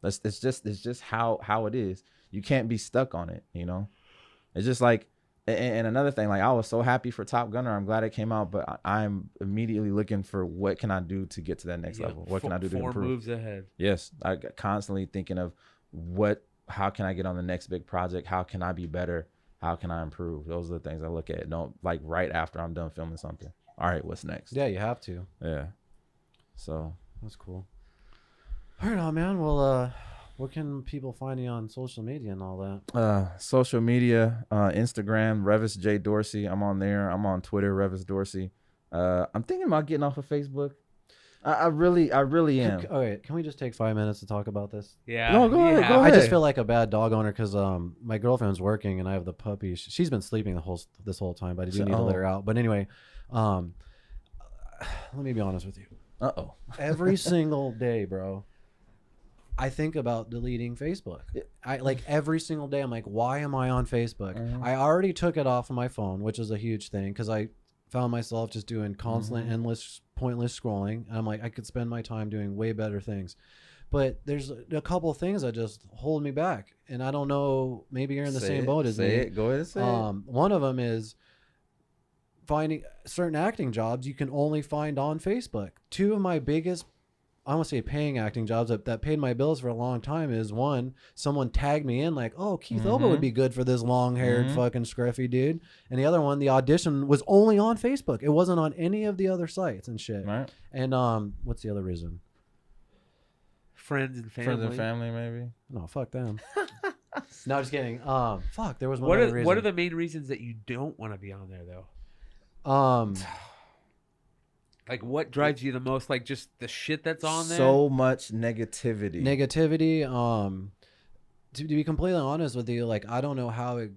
It's just how it is. You can't be stuck on it. It's just like, and another thing, like, I was so happy for Top Gunner. I'm glad it came out, but I'm immediately looking for what can I do to get to that next level. What can I do to improve? 4 moves ahead. Yes, I constantly thinking of how can I get on the next big project? How can I be better? How can I improve? Those are the things I look at. Don't, like, right after I'm done filming something. All right, what's next? Yeah, you have to. Yeah. So that's cool. All right, man. Well, where can people find you on social media and all that? Social media, Instagram, Reavis J Dorsey. I'm on there. I'm on Twitter, Reavis Dorsey. I'm thinking about getting off of Facebook. I really am. All right, can we just take 5 minutes to talk about this? Yeah. No, go ahead. I just feel like a bad dog owner because my girlfriend's working and I have the puppy. She's been sleeping this whole time, but I do need to let her out. But anyway, let me be honest with you. Every single day, bro, I think about deleting Facebook. I like every single day. I'm like, why am I on Facebook? I already took it off of my phone, which is a huge thing because I found myself just doing constant, endless, pointless scrolling. And I'm like, I could spend my time doing way better things. But there's a couple of things that just hold me back. And I don't know, maybe you're in the same boat as me. Say it. Go ahead and say it. One of them is finding certain acting jobs you can only find on Facebook. Two of my biggest, I want to say paying acting jobs that paid my bills for a long time is one, someone tagged me in like, oh, Keith Elba would be good for this long-haired fucking scruffy dude. And the other one, the audition was only on Facebook. It wasn't on any of the other sites and shit. Right. And what's the other reason? friends and family. Friends and family, maybe. No, fuck them. No, just kidding. Fuck. There was one What other are reason. what are the main reasons that you don't want to be on there though? Like what drives you the most? Like just the shit that's on there. So much negativity. To be completely honest with you, like I don't know how it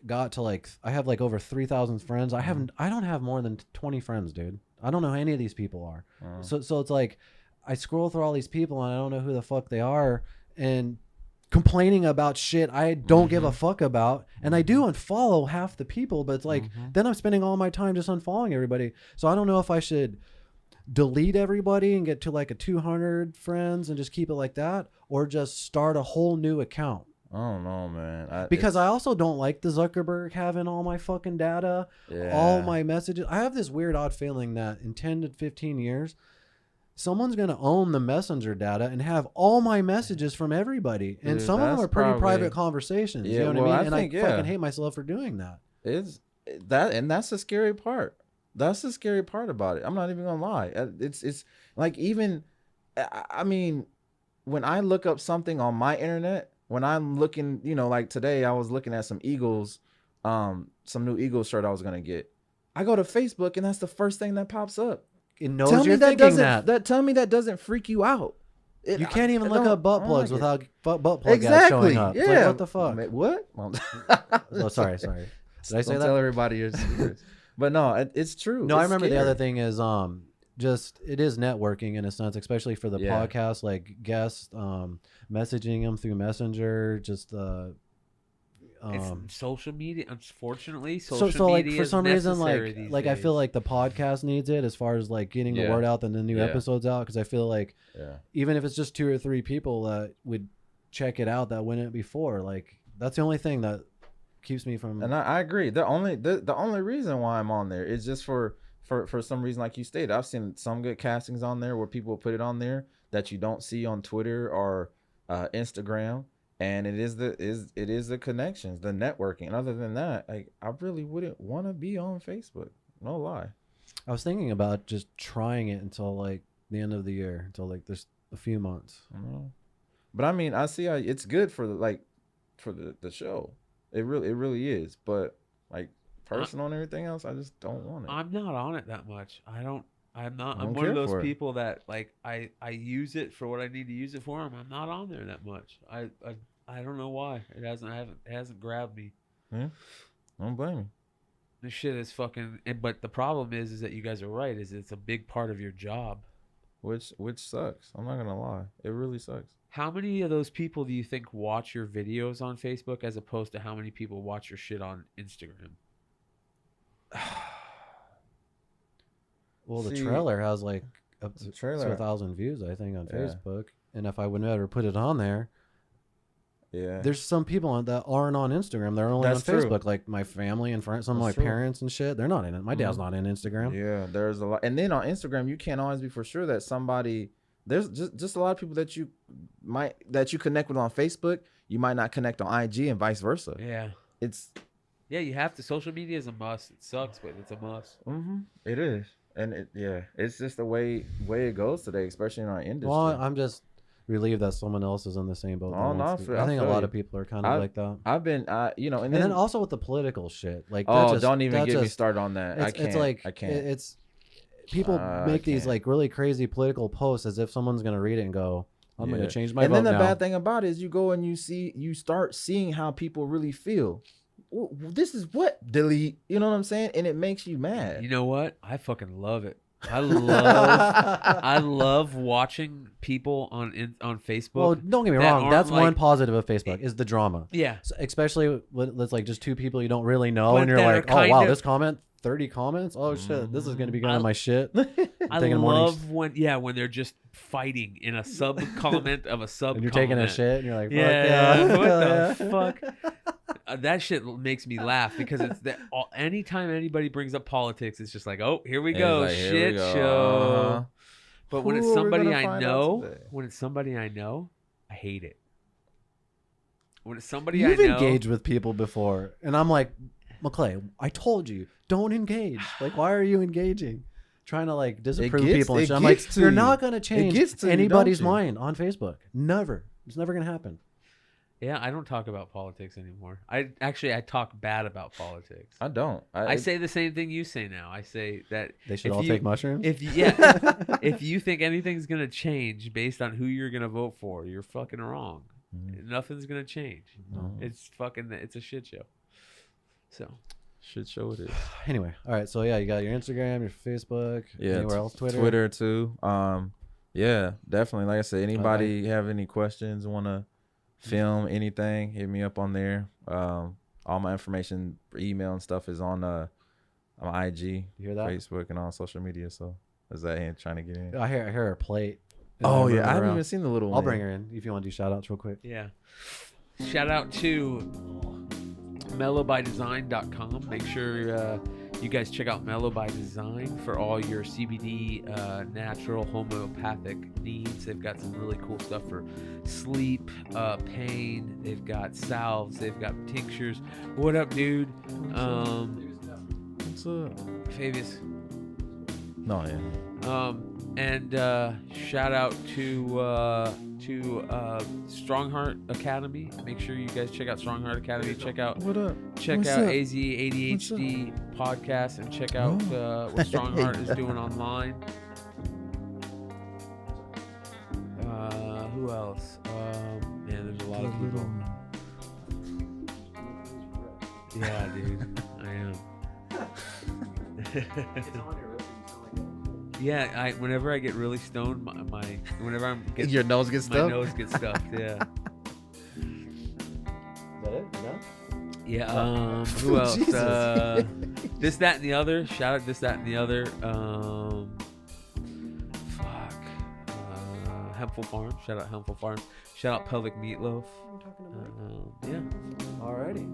got to like I have like over 3,000 friends. I don't have more than 20 friends, dude. I don't know who any of these people are. So it's like I scroll through all these people and I don't know who the fuck they are and complaining about shit I don't give a fuck about. And I do unfollow half the people, but it's like then I'm spending all my time just unfollowing everybody. So I don't know if I should delete everybody and get to like a 200 friends and just keep it like that, or just start a whole new account. I don't know, man. Because I also don't like the Zuckerberg having all my fucking data, all my messages. I have this weird odd feeling that in 10 to 15 years, someone's going to own the messenger data and have all my messages from everybody. And some of them are pretty private conversations. Yeah, you know what I mean? I and I fucking hate myself for doing that. That's the scary part. That's the scary part about it. I'm not even gonna lie. It's like even, I mean, when I look up something on my internet, when I'm looking, you know, like today I was looking at some Eagles, some new Eagles shirt I was gonna get. I go to Facebook and that's the first thing that pops up. It knows you're thinking that. Tell me that doesn't freak you out. You can't even look up butt plugs without butt plug ads showing up. Yeah. It's like, what the fuck? What? Oh, sorry. Did I say that? Tell everybody your secrets. But no, it's true. No, it's I remember scary. the other thing is just it is networking in a sense, especially for the podcast, like guests, messaging them through Messenger, just it's social media. Unfortunately, so like for some reason, like I feel like the podcast needs it as far as like getting the word out and the new episodes out, because I feel like even if it's just 2 or 3 people that would check it out that wouldn't before, like that's the only thing that keeps me from. And I agree. The only reason why I'm on there is just for some reason, like you stated. I've seen some good castings on there where people put it on there that you don't see on Twitter or Instagram, and it is the connections, the networking. And other than that, like I really wouldn't want to be on Facebook. No lie. I was thinking about just trying it until like the end of the year, until like there's a few months. But I mean, I see how it's good for the show. It really is. But like personal and everything else, I just don't want it. I'm not on it that much. I'm one of those people that like I use it for what I need to use it for. I'm not on there that much. I don't know why. It hasn't grabbed me. Yeah. Don't blame me. This shit is fucking. But the problem is that you guys are right. Is it's a big part of your job. Which sucks. I'm not gonna lie. It really sucks. How many of those people do you think watch your videos on Facebook as opposed to how many people watch your shit on Instagram? Well, the trailer has like up to 1,000 views, I think, on Facebook. And if I would never put it on there, there's some people that aren't on Instagram. They're only on Facebook, like my family and friends, some of my parents and shit. They're not in it. My dad's not in Instagram. Yeah, there's a lot. And then on Instagram, you can't always be for sure that somebody... There's just a lot of people that you connect with on Facebook, you might not connect on IG and vice versa. Yeah. You have to. Social media is a must. It sucks, but it's a must. It is. And it's just the way it goes today, especially in our industry. Well, I'm just relieved that someone else is in the same boat. I think a lot of people are kind of like that. I've been, and then also with the political shit, like don't even get me started on that. I can't. People make these like really crazy political posts as if someone's gonna read it and go, "I'm gonna change my vote." And then the bad thing about it is you go and you start seeing how people really feel. This is what delete. You know what I'm saying? And it makes you mad. You know what? I fucking love it. I love watching people on Facebook. Well, don't get me wrong. That's one positive of Facebook is the drama. Yeah. So especially when it's like just 2 people you don't really know, and you're like, oh wow, this comment. 30 comments. Oh shit, this is gonna be going on my shit. I love when they're just fighting in a sub comment of a sub. And you're taking a shit, and you're like, what the fuck? That shit makes me laugh because it's that. Anytime anybody brings up politics, it's just like, oh, here we go, like, shit show. But when it's somebody I know, I hate it. When it's somebody I know, you've engaged with people before, and I'm like, McClay, I told you, don't engage. Like, why are you engaging? trying to like disapprove people and shit. I'm like, you're not gonna change anybody's mind on Facebook. Never. It's never gonna happen. Yeah, I don't talk about politics anymore. I talk bad about politics. I don't. I say the same thing you say now. I say that they should all take mushrooms. If you think anything's gonna change based on who you're gonna vote for, you're fucking wrong. Nothing's gonna change. It's a shit show. So, shit show it is. Anyway, all right. So yeah, you got your Instagram, your Facebook. Yeah. Anywhere else? Twitter too. Yeah, definitely. Like I said, anybody have any questions, want to film anything, hit me up on there. All my information, email and stuff is on IG, you hear that? Facebook, and on social media. So is that him trying to get in? I hear her plate. Oh yeah, I haven't even seen the little one. I'll bring her in if you want to do shout outs real quick. Yeah. Shout out to mellowbydesign.com. Make sure you guys check out Mellow by Design for all your CBD natural homeopathic needs. They've got some really cool stuff for sleep, pain. They've got salves. They've got tinctures. What up, dude? What's up? Fabius. No, yeah. And shout out to Strongheart Academy. Make sure you guys check out Strongheart Academy. Check out what up? Check What's out up? AZADHD podcast and check out what Strongheart is doing online. Who else? Man, there's a lot of people. Yeah, dude, I am. Yeah, whenever I get really stoned, whenever I'm your nose gets stuffed. My nose gets stuffed. Yeah. Is that it? No? Yeah. Who else? This, that, and the other. Shout out this, that, and the other. Hempful Farms. Shout out Hempful Farms. Shout out Pelvic Meatloaf. Yeah. Alrighty.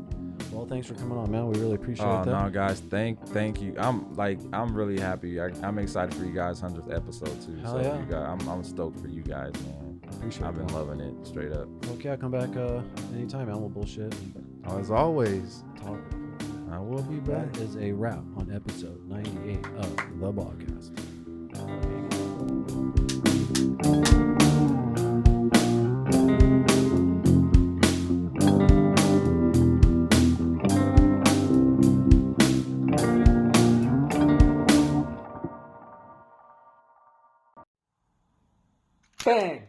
Well, thanks for coming on, man. We really appreciate that. No, guys, thank you. I'm really happy. I'm excited for you guys' 100th episode too. Hell yeah. You guys, I'm stoked for you guys, man. Appreciate it. I've been loving it, straight up. Okay, I'll come back anytime, man. We'll bullshit. As always, Talk. I will be back. That is a wrap on episode 98 of The Bogcast. Bang!